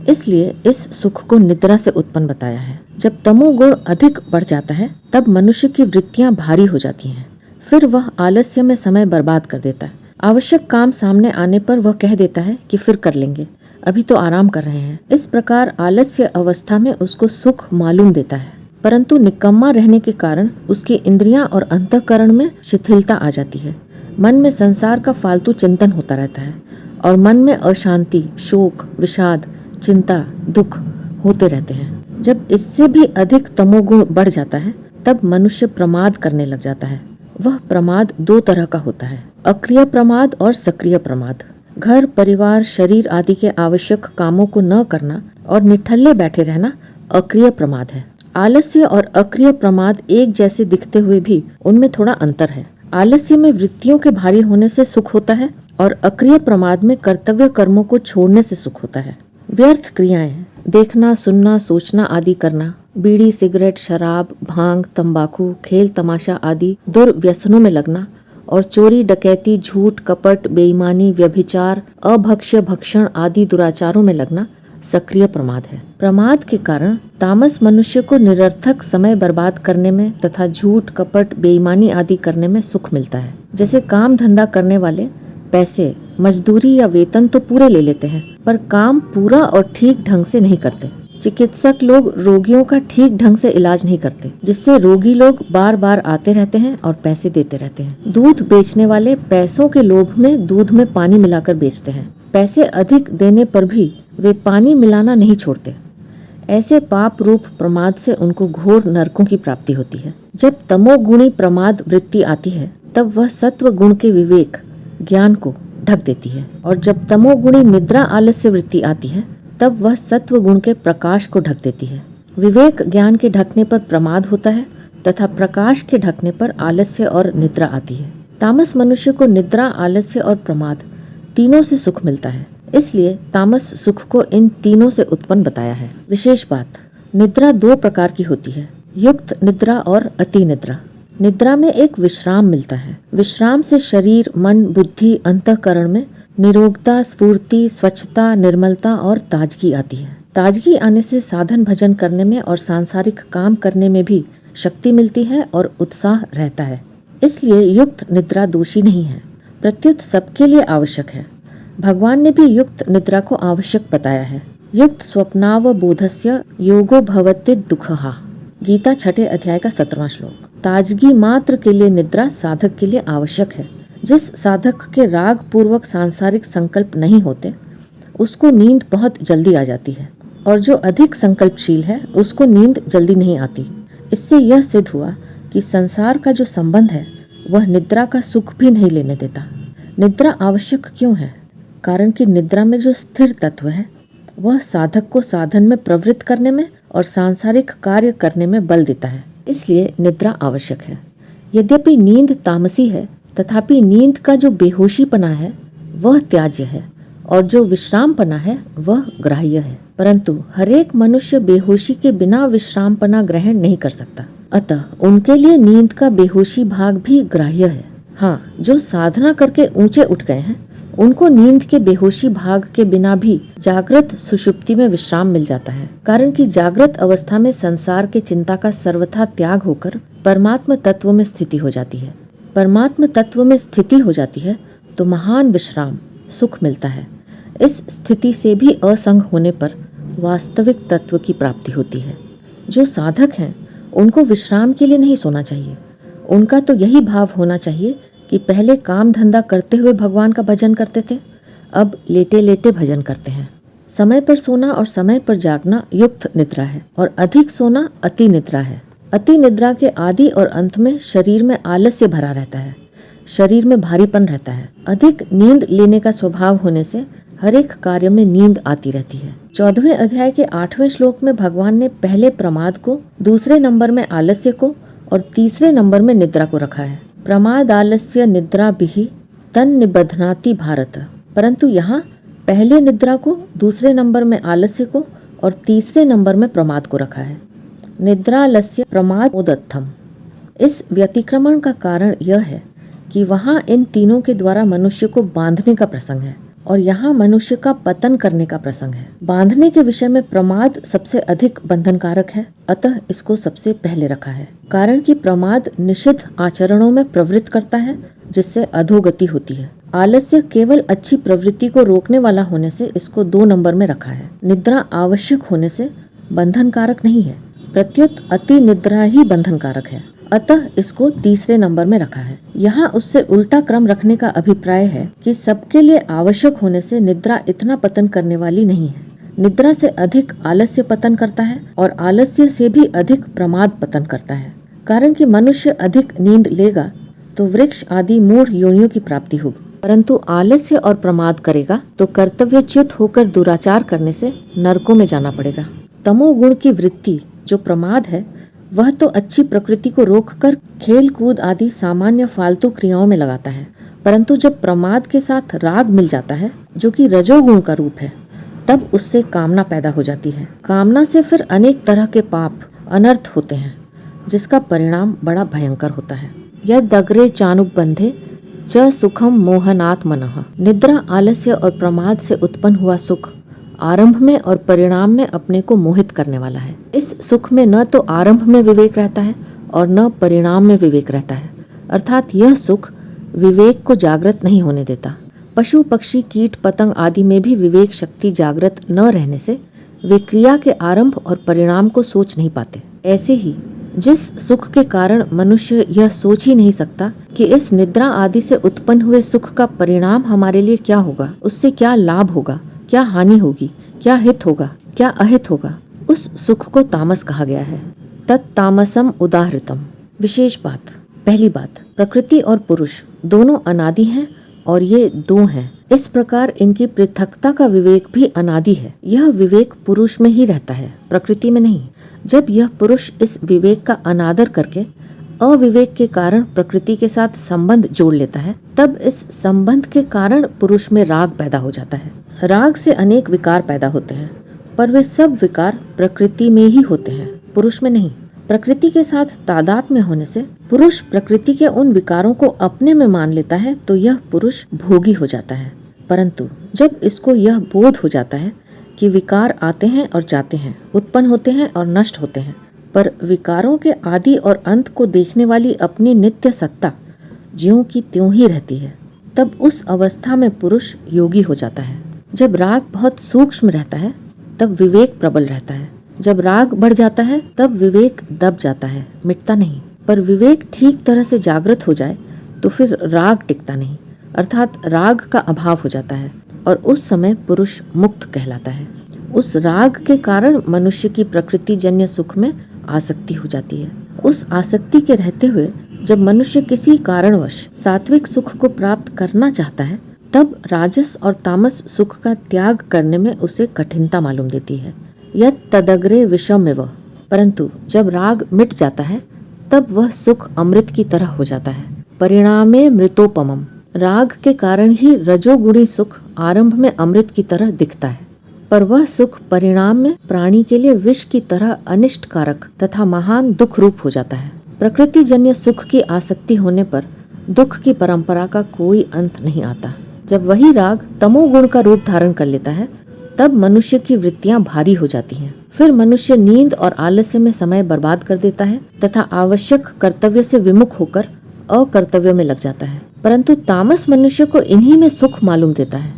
इसलिए इस सुख को निद्रा से उत्पन्न बताया है। जब तमोगुण अधिक बढ़ जाता है तब मनुष्य की वृत्तियां भारी हो जाती हैं, फिर वह आलस्य में समय बर्बाद कर देता है। आवश्यक काम सामने आने पर वह कह देता है कि फिर कर लेंगे, अभी तो आराम कर रहे हैं। इस प्रकार आलस्य अवस्था में उसको सुख मालूम देता है, परंतु निकम्मा रहने के कारण उसकी इंद्रियां और अंतःकरण में शिथिलता आ जाती है। मन में संसार का फालतू चिंतन होता रहता है और मन में अशांति, शोक, विषाद, चिंता, दुख होते रहते हैं। जब इससे भी अधिक तमोगुण बढ़ जाता है तब मनुष्य प्रमाद करने लग जाता है। वह प्रमाद दो तरह का होता है, अक्रिय प्रमाद और सक्रिय प्रमाद। घर, परिवार, शरीर आदि के आवश्यक कामों को न करना और निठल्ले बैठे रहना अक्रिय प्रमाद है। आलस्य और अक्रिय प्रमाद एक जैसे दिखते हुए भी उनमें थोड़ा अंतर है। आलस्य में वृत्तियों के भारी होने से सुख होता है और अक्रिय प्रमाद में कर्तव्य कर्मों को छोड़ने से सुख होता है। व्यर्थ क्रियाएं, देखना, सुनना, सोचना आदि करना, बीड़ी, सिगरेट, शराब, भांग, तंबाकू, खेल तमाशा आदि दुर्व्यसनों में लगना और चोरी, डकैती, झूठ, कपट, बेईमानी, व्यभिचार, अभक्ष्य, भक्षण आदि दुराचारों में लगना सक्रिय प्रमाद है। प्रमाद के कारण तामस मनुष्य को निरर्थक समय बर्बाद करने में तथा झूठ, कपट, बेईमानी आदि करने में सुख मिलता है। जैसे काम धंधा करने वाले पैसे, मजदूरी या वेतन तो पूरे ले लेते हैं, पर काम पूरा और ठीक ढंग से नहीं करते। चिकित्सक लोग रोगियों का ठीक ढंग से इलाज नहीं करते, जिससे रोगी लोग बार बार आते रहते हैं और पैसे देते रहते हैं। दूध बेचने वाले पैसों के लोभ में दूध में पानी मिलाकर बेचते हैं। पैसे अधिक देने पर भी वे पानी मिलाना नहीं छोड़ते। ऐसे पाप रूप प्रमाद से उनको घोर नरकों की प्राप्ति होती है। जब तमोगुणी प्रमाद वृत्ति आती है तब वह सत्व गुण के विवेक, ज्ञान को ढक देती है, और जब तमोगुणी निद्रा आलस्य वृत्ति आती है तब वह सत्व गुण के प्रकाश को ढक देती है। विवेक ज्ञान के ढकने पर प्रमाद होता है तथा प्रकाश के ढकने पर आलस्य और निद्रा आती है। तामस मनुष्य को निद्रा, आलस्य और प्रमाद तीनों से सुख मिलता है, इसलिए तामस सुख को इन तीनों से उत्पन्न बताया है। विशेष बात, निद्रा दो प्रकार की होती है, युक्त निद्रा और अति निद्रा। निद्रा में एक विश्राम मिलता है। विश्राम से शरीर, मन, बुद्धि, अंतःकरण में निरोगता, स्फूर्ति, स्वच्छता, निर्मलता और ताजगी आती है। ताजगी आने से साधन भजन करने में और सांसारिक काम करने में भी शक्ति मिलती है और उत्साह रहता है। इसलिए युक्त निद्रा दोषी नहीं है, प्रत्युत सबके लिए आवश्यक है। भगवान ने भी युक्त निद्रा को आवश्यक बताया है। युक्त स्वप्नावबोधस्य योगो भवति दुःखः, गीता 6 अध्याय का 17वां श्लोक। ताजगी मात्र के लिए निद्रा साधक के लिए आवश्यक है। जिस साधक के राग पूर्वक सांसारिक संकल्प नहीं होते उसको नींद बहुत जल्दी आ जाती है, और जो अधिक संकल्पशील है उसको नींद जल्दी नहीं आती। इससे यह सिद्ध हुआ कि संसार का जो संबंध है वह निद्रा का सुख भी नहीं लेने देता। निद्रा आवश्यक क्यों है? कारण कि निद्रा में जो स्थिर तत्व है वह साधक को साधन में प्रवृत्त करने में और सांसारिक कार्य करने में बल देता है, इसलिए निद्रा आवश्यक है। यद्यपि नींद तामसी है, तथापि नींद का जो बेहोशीपना है वह त्याज्य है और जो विश्रामपना है वह ग्राह्य है। परंतु हरेक मनुष्य बेहोशी के बिना विश्रामपना ग्रहण नहीं कर सकता, अतः उनके लिए नींद का बेहोशी भाग भी ग्राह्य है। हाँ, जो साधना करके ऊंचे उठ गए हैं उनको नींद के बेहोशी भाग के बिना भी जागृत सुषुप्ति में विश्राम मिल जाता है। कारण कि जागृत अवस्था में संसार के चिंता का सर्वथा त्याग होकर परमात्म तत्व में स्थिति हो जाती है। परमात्म तत्व में स्थिति हो जाती है तो महान विश्राम सुख मिलता है। इस स्थिति से भी असंग होने पर वास्तविक तत्व की प्राप्ति होती है। जो साधक हैं उनको विश्राम के लिए नहीं सोना चाहिए। उनका तो यही भाव होना चाहिए कि पहले काम धंधा करते हुए भगवान का भजन करते थे, अब लेटे लेटे भजन करते हैं। समय पर सोना और समय पर जागना युक्त निद्रा है और अधिक सोना अति निद्रा है। अति निद्रा के आदि और अंत में शरीर में आलस्य भरा रहता है, शरीर में भारीपन रहता है। अधिक नींद लेने का स्वभाव होने से हर एक कार्य में नींद आती रहती है। 14वें अध्याय के 8वें श्लोक में भगवान ने पहले प्रमाद को, दूसरे नंबर में आलस्य को और तीसरे नंबर में निद्रा को रखा है। प्रमाद आलस्य निद्रा बिहि तन निबध्नाति भारत। परंतु यहाँ पहले निद्रा को, दूसरे नंबर में आलस्य को और तीसरे नंबर में प्रमाद को रखा है। निद्रालस्य प्रमाद उदत्थम। इस व्यतिक्रमण का कारण यह है कि वहाँ इन तीनों के द्वारा मनुष्य को बांधने का प्रसंग है और यहाँ मनुष्य का पतन करने का प्रसंग है। बांधने के विषय में प्रमाद सबसे अधिक बंधनकारक है, अतः इसको सबसे पहले रखा है। कारण कि प्रमाद निषिद्ध आचरणों में प्रवृत्त करता है जिससे अधोगति होती है। आलस्य केवल अच्छी प्रवृत्ति को रोकने वाला होने से इसको 2 नंबर में रखा है। निद्रा आवश्यक होने से बंधनकारक नहीं है, प्रत्युत अति निद्रा ही बंधनकारक है, अतः इसको तीसरे नंबर में रखा है। यहाँ उससे उल्टा क्रम रखने का अभिप्राय है कि सबके लिए आवश्यक होने से निद्रा इतना पतन करने वाली नहीं है। निद्रा से अधिक आलस्य पतन करता है और आलस्य से भी अधिक प्रमाद पतन करता है। कारण कि मनुष्य अधिक नींद लेगा तो वृक्ष आदि मूढ़ योनियों की प्राप्ति होगी, परंतु आलस्य और प्रमाद करेगा तो कर्तव्यच्युत होकर दुराचार करने से नरकों में जाना पड़ेगा। तमोगुण की वृत्ति जो प्रमाद है वह तो अच्छी प्रकृति को रोककर खेल कूद आदि सामान्य फालतू क्रियाओं में लगाता है, परंतु जब प्रमाद के साथ राग मिल जाता है जो कि रजोगुण का रूप है, तब उससे कामना पैदा हो जाती है। कामना से फिर अनेक तरह के पाप अनर्थ होते हैं जिसका परिणाम बड़ा भयंकर होता है। यद अग्रे चानुबंधे च सुखम मोहनात् मनः। निद्रा, आलस्य और प्रमाद से उत्पन्न हुआ सुख आरंभ में और परिणाम में अपने को मोहित करने वाला है। इस सुख में न तो आरंभ में विवेक रहता है और न परिणाम में विवेक रहता है, अर्थात यह सुख विवेक को जागृत नहीं होने देता। पशु पक्षी कीट पतंग आदि में भी विवेक शक्ति जागृत न रहने से वे क्रिया के आरंभ और परिणाम को सोच नहीं पाते। ऐसे ही जिस सुख के कारण मनुष्य यह सोच ही नहीं सकता कि इस निद्रा आदि से उत्पन्न हुए सुख का परिणाम हमारे लिए क्या होगा, उससे क्या लाभ होगा, क्या हानि होगी, क्या हित होगा, क्या अहित होगा, उस सुख को तामस कहा गया है। तत्तामसम उदाहृतम। विशेष बात, पहली बात, प्रकृति और पुरुष दोनों अनादि हैं और ये 2 हैं। इस प्रकार इनकी पृथकता का विवेक भी अनादि है। यह विवेक पुरुष में ही रहता है, प्रकृति में नहीं। जब यह पुरुष इस विवेक का अनादर करके अविवेक के कारण प्रकृति के साथ संबंध जोड़ लेता है, तब इस संबंध के कारण पुरुष में राग पैदा हो जाता है। राग से अनेक विकार पैदा होते हैं, पर वे सब विकार प्रकृति में ही होते हैं, पुरुष में नहीं। प्रकृति के साथ तादात्म्य होने से पुरुष प्रकृति के उन विकारों को अपने में मान लेता है तो यह पुरुष भोगी हो जाता है। परंतु जब इसको यह बोध हो जाता है कि विकार आते हैं और जाते हैं, उत्पन्न होते हैं और नष्ट होते हैं, पर विकारों के आदि और अंत को देखने वाली अपनी नित्य सत्ता ज्यों की त्यों ही रहती है। तब उस अवस्था में पुरुष योगी हो जाता है। जब राग बहुत सूक्ष्म रहता है तब विवेक प्रबल रहता है। जब राग बढ़ जाता है तब विवेक दब जाता है, मिटता नहीं। पर विवेक ठीक तरह से जागृत हो जाए तो फिर राग टिकता नहीं, अर्थात राग का अभाव हो जाता है और उस समय पुरुष मुक्त कहलाता है। उस राग के कारण मनुष्य की प्रकृति जन्य सुख में आसक्ति हो जाती है। उस आसक्ति के रहते हुए जब मनुष्य किसी कारणवश सात्विक सुख को प्राप्त करना चाहता है तब राजस और तामस सुख का त्याग करने में उसे कठिनता मालूम देती है। यत् तदग्रे विषमेव, परंतु जब राग मिट जाता है तब वह सुख अमृत की तरह हो जाता है। परिणामे मृतोपमम, राग के कारण ही रजोगुणी सुख आरंभ में अमृत की तरह दिखता है, पर वह सुख परिणाम में प्राणी के लिए विष की तरह अनिष्ट कारक तथा महान दुख रूप हो जाता है। प्रकृति जन्य सुख की आसक्ति होने पर दुख की परंपरा का कोई अंत नहीं आता। जब वही राग तमोगुण का रूप धारण कर लेता है तब मनुष्य की वृत्तियां भारी हो जाती हैं। फिर मनुष्य नींद और आलस्य में समय बर्बाद कर देता है तथा आवश्यक कर्तव्य से विमुख होकर अकर्तव्य में लग जाता है। परंतु तामस मनुष्य को इन्हीं में सुख मालूम देता है,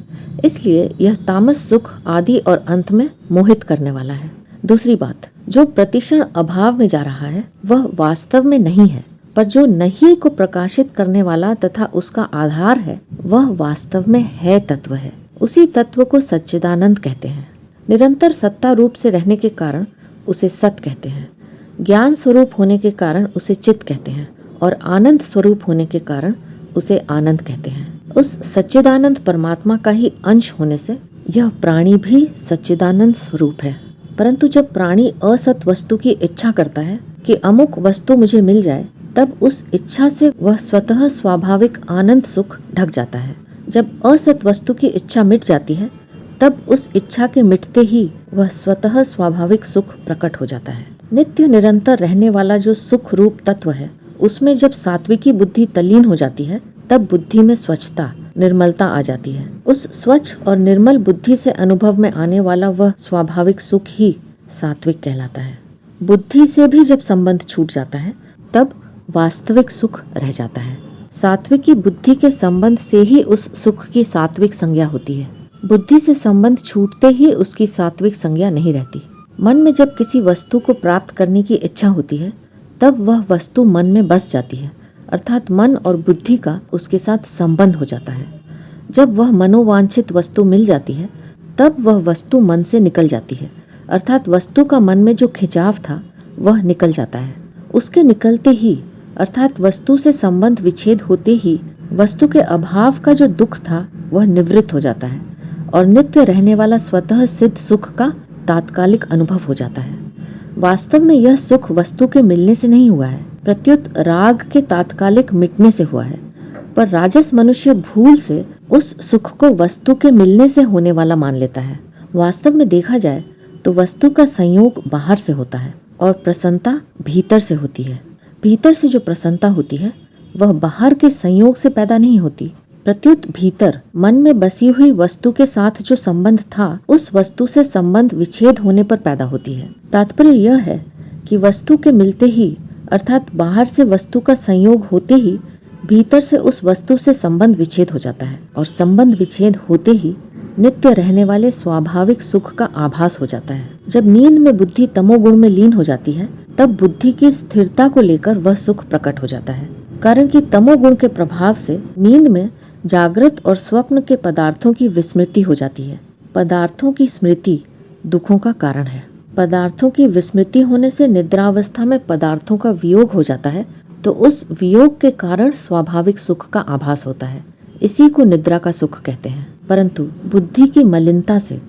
इसलिए यह तामस सुख आदि और अंत में मोहित करने वाला है। दूसरी बात, जो प्रतिक्षण अभाव में जा रहा है वह वास्तव में नहीं है, पर जो नहीं को प्रकाशित करने वाला तथा उसका आधार है वह वास्तव में है तत्व है। उसी तत्व को सच्चिदानंद कहते हैं। निरंतर सत्ता रूप से रहने के कारण उसे सत कहते हैं। ज्ञान स्वरूप होने के कारण उसे चित कहते हैं और आनंद स्वरूप होने के कारण उसे आनंद कहते हैं। उस सच्चिदानंद परमात्मा का ही अंश होने से यह प्राणी भी सच्चिदानंद स्वरूप है। परंतु जब प्राणी असत वस्तु की इच्छा करता है कि अमुक वस्तु मुझे मिल जाए, तब उस इच्छा से वह स्वतः स्वाभाविक आनंद सुख ढक जाता है। जब असत वस्तु की इच्छा मिट जाती है तब उस इच्छा के मिटते ही वह स्वतः स्वाभाविक सुख प्रकट हो जाता है। नित्य निरंतर रहने वाला जो सुख रूप तत्व है उसमें जब सात्विकी बुद्धि तल्लीन हो जाती है तब बुद्धि में स्वच्छता, निर्मलता आ जाती है। उस स्वच्छ और निर्मल बुद्धि से अनुभव में आने वाला वह स्वाभाविक सुख ही सात्विक कहलाता है। बुद्धि से भी जब संबंध छूट जाता है तब वास्तविक सुख रह जाता है। सात्विकी बुद्धि के संबंध से ही उस सुख की सात्विक संज्ञा होती है। बुद्धि से संबंध छूटते ही उसकी सात्विक संज्ञा नहीं रहती। मन में जब किसी वस्तु को प्राप्त करने की इच्छा होती है तब वह वस्तु मन में बस जाती है, अर्थात मन और बुद्धि का उसके साथ संबंध हो जाता है। जब वह मनोवांछित वस्तु मिल जाती है तब वह वस्तु मन से निकल जाती है, अर्थात वस्तु का मन में जो खिंचाव था वह निकल जाता है। उसके निकलते ही अर्थात वस्तु से संबंध विच्छेद होते ही वस्तु के अभाव का जो दुख था वह निवृत्त हो जाता है और नित्य रहने वाला स्वतः सिद्ध सुख का तात्कालिक अनुभव हो जाता है। वास्तव में यह सुख वस्तु के मिलने से नहीं हुआ है, प्रत्युत राग के तात्कालिक मिटने से हुआ है। पर राजस मनुष्य भूल से उस सुख को वस्तु के मिलने से होने वाला मान लेता है। वास्तव में देखा जाए तो वस्तु का संयोग बाहर से होता है और प्रसन्नता भीतर से होती है। भीतर से जो प्रसन्नता होती है वह बाहर के संयोग से पैदा नहीं होती, प्रत्युत भीतर मन में बसी हुई वस्तु के साथ जो संबंध था उस वस्तु से संबंध विच्छेद होने पर पैदा होती है। तात्पर्य यह है कि वस्तु के मिलते ही अर्थात बाहर से वस्तु का संयोग होते ही भीतर से उस वस्तु से संबंध विच्छेद हो जाता है और संबंध विच्छेद होते ही नित्य रहने वाले स्वाभाविक सुख का आभास हो जाता है। जब नींद में बुद्धि तमोगुण में लीन हो जाती है तब बुद्धि की स्थिरता को लेकर वह सुख प्रकट हो जाता है, कारण कि तमोगुण के प्रभाव से नींद में जागृत और स्वप्न के पदार्थों की विस्मृति हो जाती है। पदार्थों की स्मृति दुखों का कारण है। पदार्थों की विस्मृति होने से निद्रावस्था में पदार्थों का वियोग हो जाता है, तो उस वियोग के कारण स्वाभाविक सुख का आभास होता है। इसी को निद्रा का सुख कहते हैं। परंतु बुद्धि की मलिनता से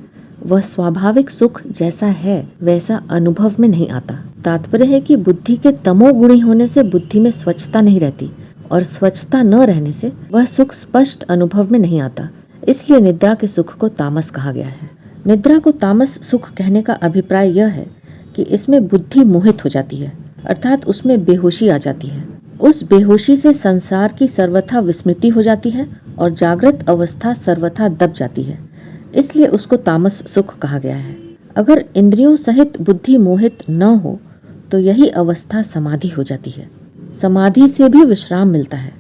वह स्वाभाविक सुख जैसा है वैसा अनुभव में नहीं आता। तात्पर्य है कि बुद्धि के तमोगुणी होने से बुद्धि में स्वच्छता नहीं रहती और स्वच्छता न रहने से वह सुख स्पष्ट अनुभव में नहीं आता। इसलिए निद्रा के सुख को तामस कहा गया है। निद्रा को तामस सुख कहने का अभिप्राय यह है कि इसमें बुद्धि मोहित हो जाती है, अर्थात उसमें बेहोशी आ जाती है। उस बेहोशी से संसार की सर्वथा विस्मृति हो जाती है और जागृत अवस्था सर्वथा दब जाती है। इसलिए उसको तामस सुख कहा गया है। अगर इंद्रियों सहित बुद्धि मोहित न हो तो यही अवस्था समाधि हो जाती है। समाधि से भी विश्राम मिलता है।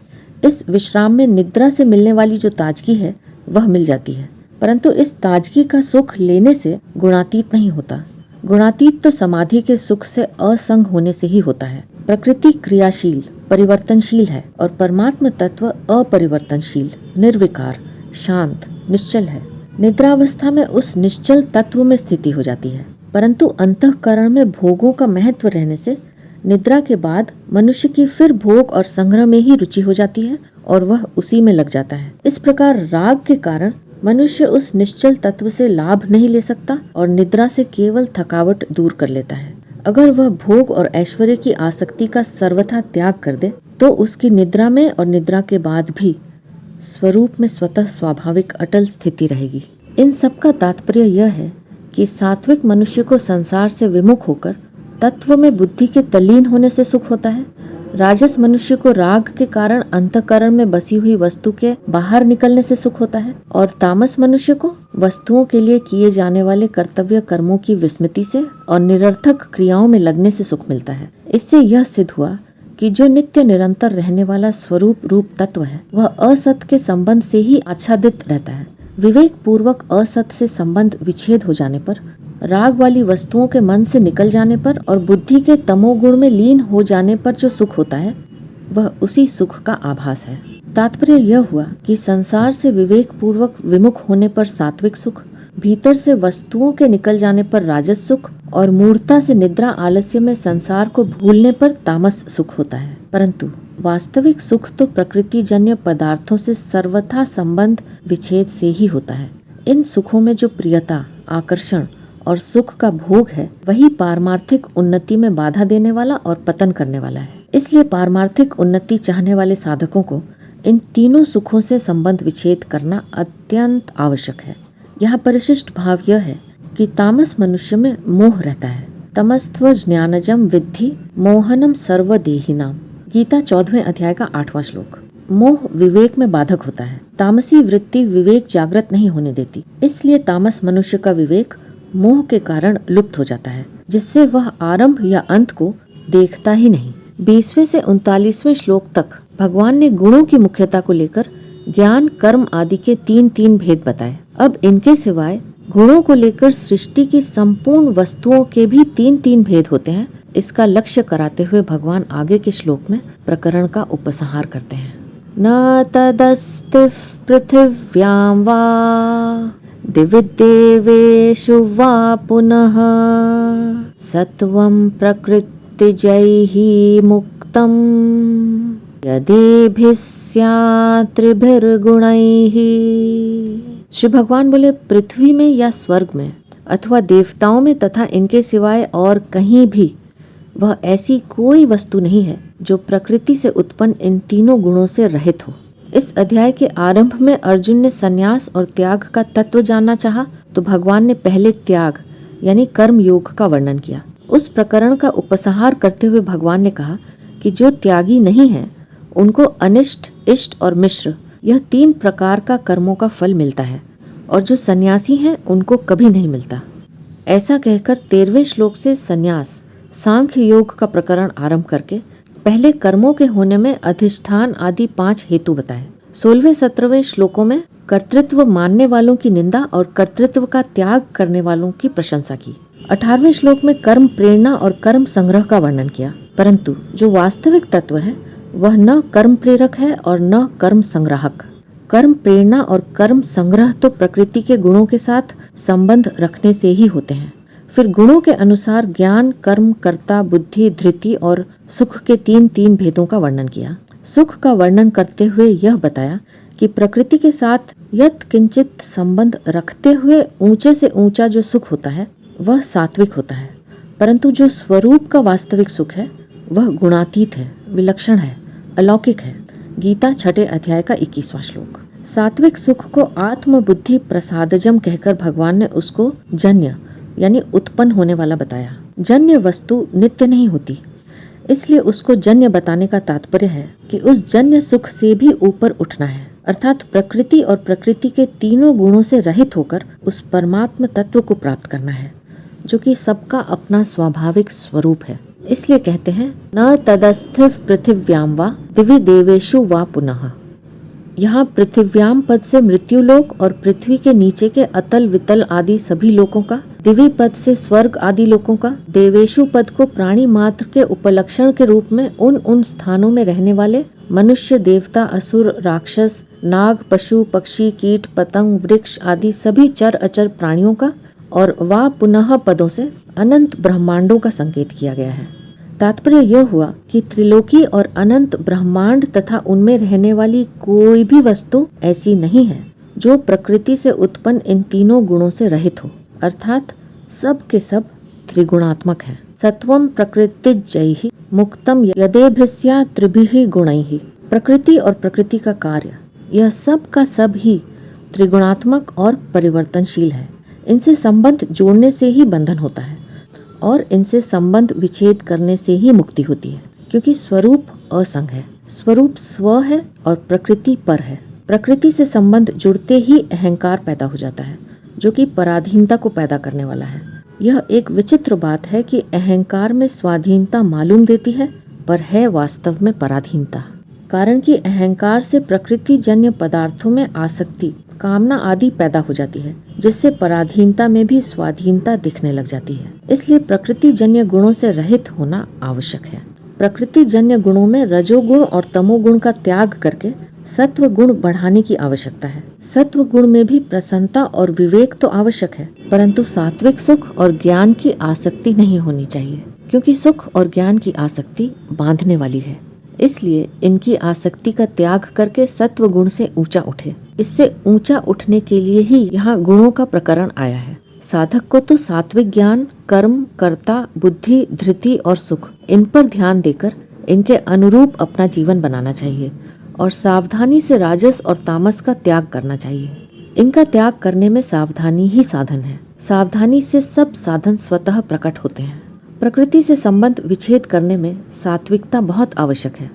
इस विश्राम में निद्रा से मिलने वाली जो ताजगी है वह मिल जाती है, परंतु इस ताजगी का सुख लेने से गुणातीत नहीं होता। गुणातीत तो समाधि के सुख से असंग होने से ही होता है। प्रकृति क्रियाशील परिवर्तनशील है और परमात्म तत्व अपरिवर्तनशील निर्विकार शांत निश्चल है। निद्रावस्था में उस निश्चल तत्व में स्थिति हो जाती है, परंतु अंतःकरण में भोगों का महत्व रहने से निद्रा के बाद मनुष्य की फिर भोग और संग्रह में ही रुचि हो जाती है और वह उसी में लग जाता है। इस प्रकार राग के कारण मनुष्य उस निश्चल तत्व से लाभ नहीं ले सकता और निद्रा से केवल थकावट दूर कर लेता है। अगर वह भोग और ऐश्वर्य की आसक्ति का सर्वथा त्याग कर दे तो उसकी निद्रा में और निद्रा के बाद भी स्वरूप में स्वतः स्वाभाविक अटल स्थिति रहेगी। इन सब का तात्पर्य यह है कि सात्विक मनुष्य को संसार से विमुख होकर तत्व में बुद्धि के तल्लीन होने से सुख होता है। राजस मनुष्य को राग के कारण अंतःकरण में बसी हुई वस्तु के बाहर निकलने से सुख होता है और तामस मनुष्य को वस्तुओं के लिए किए जाने वाले कर्तव्य कर्मों की विस्मृति से और निरर्थक क्रियाओं में लगने से सुख मिलता है। इससे यह सिद्ध हुआ कि जो नित्य निरंतर रहने वाला स्वरूप रूप तत्व है वह असत के संबंध से ही आच्छादित रहता है। विवेक पूर्वक असत से संबंध विच्छेद हो जाने पर, राग वाली वस्तुओं के मन से निकल जाने पर और बुद्धि के तमोगुण में लीन हो जाने पर जो सुख होता है वह उसी सुख का आभास है। तात्पर्य यह हुआ कि संसार से विवेक पूर्वक विमुख होने पर सात्विक सुख, भीतर से वस्तुओं के निकल जाने पर राजस सुख और मूर्ता से निद्रा आलस्य में संसार को भूलने पर तामस सुख होता है। परंतु वास्तविक सुख तो प्रकृति जन्य पदार्थों से सर्वथा संबंध विच्छेद से ही होता है। इन सुखों में जो प्रियता, आकर्षण और सुख का भोग है वही पारमार्थिक उन्नति में बाधा देने वाला और पतन करने वाला है। इसलिए पारमार्थिक उन्नति चाहने वाले साधकों को इन तीनों सुखों से संबंध विच्छेद करना अत्यंत आवश्यक है। यहाँ परिशिष्ट भाव यह है कि तामस मनुष्य में मोह रहता है। तमस्त्व ज्ञानजम विद्धि मोहनम सर्वदेहिनाम। गीता 14वें अध्याय का 8वां श्लोक। मोह विवेक में बाधक होता है। तामसी वृत्ति विवेक जागृत नहीं होने देती, इसलिए तामस मनुष्य का विवेक मोह के कारण लुप्त हो जाता है, जिससे वह आरंभ या अंत को देखता ही नहीं। 20वें से 39वें श्लोक तक भगवान ने गुणों की मुख्यता को लेकर ज्ञान, कर्म आदि के 3-3 भेद बताए। अब इनके सिवाय गुणों को लेकर सृष्टि की संपूर्ण वस्तुओं के भी 3-3 भेद होते हैं। इसका लक्ष्य कराते हुए भगवान आगे के श्लोक में प्रकरण का उपसंहार करते हैं। न तदस्ति पृथिव्यां वा दिविदेवेषु वा पुनः सत्वं प्रकृतिजैः मुक्तं यदेभिः स्यात् त्रिभिर्गुणैः। श्री भगवान बोले, पृथ्वी में या स्वर्ग में अथवा देवताओं में तथा इनके सिवाय और कहीं भी वह ऐसी कोई वस्तु नहीं है जो प्रकृति से उत्पन्न इन तीनों गुणों से रहित हो। इस अध्याय के आरंभ में अर्जुन ने संन्यास और त्याग का तत्व जानना चाहा तो भगवान ने पहले त्याग यानी कर्म योग का वर्णन किया। उस प्रकरण का उपसंहार करते हुए भगवान ने कहा कि जो त्यागी नहीं है उनको अनिष्ट, इष्ट और मिश्र यह 3 प्रकार का कर्मों का फल मिलता है और जो सन्यासी हैं उनको कभी नहीं मिलता। ऐसा कहकर 13वें श्लोक से संन्यास सांख्य योग का प्रकरण आरंभ करके पहले कर्मों के होने में अधिष्ठान आदि 5 हेतु बताए। 16वें-17वें श्लोकों में कर्तृत्व मानने वालों की निंदा और कर्तृत्व का त्याग करने वालों की प्रशंसा की। 18वें श्लोक में कर्म प्रेरणा और कर्म संग्रह का वर्णन किया, परंतु जो वास्तविक तत्व है वह न कर्म प्रेरक है और न कर्म संग्राहक। कर्म प्रेरणा और कर्म संग्रह तो प्रकृति के गुणों के साथ संबंध रखने से ही होते हैं। फिर गुणों के अनुसार ज्ञान, कर्म, कर्ता, बुद्धि, धृति और सुख के 3-3 भेदों का वर्णन किया। सुख का वर्णन करते हुए यह बताया कि प्रकृति के साथ यत् किंचित संबंध रखते हुए ऊंचे से ऊंचा जो सुख होता है वह सात्विक होता है, परंतु जो स्वरूप का वास्तविक सुख है वह गुणातीत है, विलक्षण है, अलौकिक है। गीता 6 अध्याय का 21वां श्लोक। सात्विक सुख को आत्म बुद्धि प्रसादजम कहकर भगवान ने उसको जन्य यानी उत्पन्न होने वाला बताया। जन्य वस्तु नित्य नहीं होती, इसलिए उसको जन्य बताने का तात्पर्य है कि उस जन्य सुख से भी ऊपर उठना है। अर्थात प्रकृति और प्रकृति के तीनों गुणों से रहित होकर उस परमात्म तत्व को प्राप्त करना है, जो कि सबका अपना स्वाभाविक स्वरूप है। इसलिए कहते हैं न तदस्थिव पृथिव्याम वा दिवि देवेषु वा पुनः। यहाँ पृथिव्याम पद से मृत्युलोक और पृथ्वी के नीचे के अतल वितल आदि सभी लोकों का, दिव्य पद से स्वर्ग आदि लोकों का, देवेशु पद को प्राणी मात्र के उपलक्षण के रूप में उन स्थानों में रहने वाले मनुष्य, देवता, असुर, राक्षस, नाग, पशु, पक्षी, कीट, पतंग, वृक्ष आदि सभी चर अचर प्राणियों का, और वा पुनः पदों से अनंत ब्रह्मांडों का संकेत किया गया है। तात्पर्य यह हुआ कि त्रिलोकी और अनंत ब्रह्मांड तथा उनमें रहने वाली कोई भी वस्तु ऐसी नहीं है जो प्रकृति से उत्पन्न इन तीनों गुणों से रहित हो, अर्थात सब के सब त्रिगुणात्मक हैं। सत्वम प्रकृतिजैहि मुक्तम यदेभिस्या त्रिभिः गुणैहि। प्रकृति और प्रकृति का कार्य, यह सब का सब ही त्रिगुणात्मक और परिवर्तनशील है। इनसे संबंध जोड़ने से ही बंधन होता है और इनसे संबंध विच्छेद करने से ही मुक्ति होती है, क्योंकि स्वरूप असंग है, स्वरूप स्व है और प्रकृति पर है। प्रकृति से संबंध जुड़ते ही अहंकार पैदा हो जाता है, जो कि पराधीनता को पैदा करने वाला है। यह एक विचित्र बात है कि अहंकार में स्वाधीनता मालूम देती है, पर है वास्तव में पराधीनता। कारण कि अहंकार से प्रकृति जन्य पदार्थों में आसक्ति, कामना आदि पैदा हो जाती है, जिससे पराधीनता में भी स्वाधीनता दिखने लग जाती है। इसलिए प्रकृति जन्य गुणों से रहित होना आवश्यक है। प्रकृति जन्य गुणों में रजोगुण और तमोगुण का त्याग करके सत्व गुण बढ़ाने की आवश्यकता है। सत्व गुण में भी प्रसन्नता और विवेक तो आवश्यक है, परंतु सात्विक सुख और ज्ञान की आसक्ति नहीं होनी चाहिए, क्योंकि सुख और ज्ञान की आसक्ति बांधने वाली है। इसलिए इनकी आसक्ति का त्याग करके सत्व गुण से ऊंचा उठे। इससे ऊंचा उठने के लिए ही यहाँ गुणों का प्रकरण आया है। साधक को तो सात्विक ज्ञान, कर्म, कर्ता, बुद्धि, धृति और सुख, इन पर ध्यान देकर इनके अनुरूप अपना जीवन बनाना चाहिए और सावधानी से राजस और तामस का त्याग करना चाहिए। इनका त्याग करने में सावधानी ही साधन है। सावधानी से सब साधन स्वतः प्रकट होते हैं। प्रकृति से संबंध विच्छेद करने में सात्विकता बहुत आवश्यक है,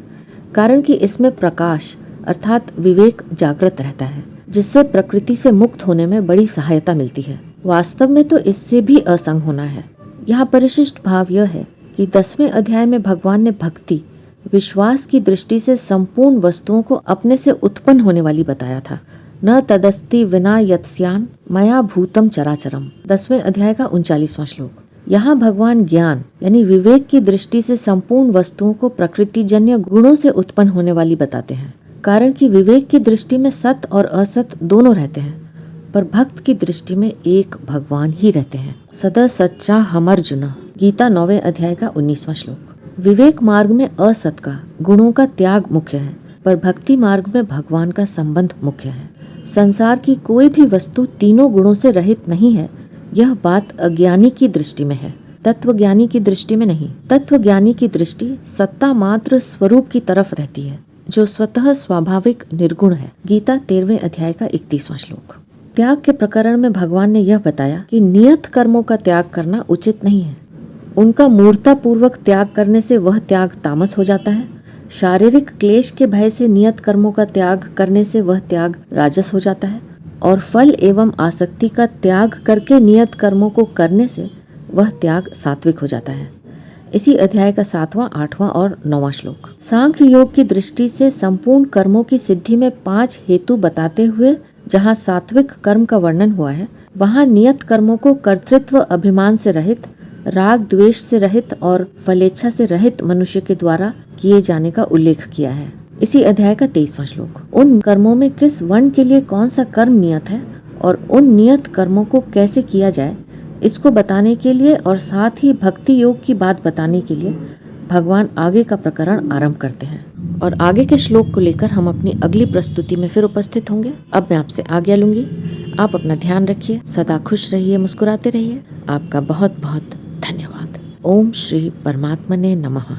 कारण कि इसमें प्रकाश अर्थात विवेक जागृत रहता है, जिससे प्रकृति से मुक्त होने में बड़ी सहायता मिलती है। वास्तव में तो इससे भी असंग होना है। यहाँ परिशिष्ट भाव यह है कि 10वें अध्याय में भगवान ने भक्ति, विश्वास की दृष्टि से संपूर्ण वस्तुओं को अपने से उत्पन्न होने वाली बताया था। न तदस्ति विना यत्स्यान मया भूतम चराचरम, 10वें अध्याय का 39वां श्लोक। यहाँ भगवान ज्ञान यानी विवेक की दृष्टि से संपूर्ण वस्तुओं को प्रकृतिजन्य गुणों से उत्पन्न होने वाली बताते हैं, कारण कि विवेक की दृष्टि में सत और असत दोनों रहते हैं, पर भक्त की दृष्टि में एक भगवान ही रहते हैं। सदा सच्चा हम अर्जुन, गीता 9वें अध्याय का 19वां श्लोक। विवेक मार्ग में असत का, गुणों का त्याग मुख्य है, पर भक्ति मार्ग में भगवान का संबंध मुख्य है। संसार की कोई भी वस्तु तीनों गुणों से रहित नहीं है, यह बात अज्ञानी की दृष्टि में है, तत्वज्ञानी की दृष्टि में नहीं। तत्वज्ञानी की दृष्टि सत्ता मात्र स्वरूप की तरफ रहती है, जो स्वतः स्वाभाविक निर्गुण है। गीता 13वें अध्याय का 31वां श्लोक। त्याग के प्रकरण में भगवान ने यह बताया कि नियत कर्मों का त्याग करना उचित नहीं है। उनका मूर्ता पूर्वक त्याग करने से वह त्याग तामस हो जाता है। शारीरिक क्लेश के भय से नियत कर्मों का त्याग करने से वह त्याग राजस हो जाता है, और फल एवं आसक्ति का त्याग करके नियत कर्मों को करने से वह त्याग सात्विक हो जाता है। इसी अध्याय का 7वां, 8वां और 9वां श्लोक। सांख्य योग की दृष्टि से संपूर्ण कर्मों की सिद्धि में 5 हेतु बताते हुए जहाँ सात्विक कर्म का वर्णन हुआ है, वहाँ नियत कर्मों को कर्तृत्व अभिमान से रहित, राग द्वेष से रहित और फलेच्छा से रहित मनुष्य के द्वारा किए जाने का उल्लेख किया है। इसी अध्याय का 23वां श्लोक। उन कर्मों में किस वर्ण के लिए कौन सा कर्म नियत है और उन नियत कर्मों को कैसे किया जाए, इसको बताने के लिए और साथ ही भक्ति योग की बात बताने के लिए भगवान आगे का प्रकरण आरंभ करते हैं, और आगे के श्लोक को लेकर हम अपनी अगली प्रस्तुति में फिर उपस्थित होंगे। अब मैं आपसे आज्ञा लूंगी। आप अपना ध्यान रखिए, सदा खुश रहिए, मुस्कुराते रहिए। आपका बहुत बहुत धन्यवाद। ओम श्री परमात्मने नमः।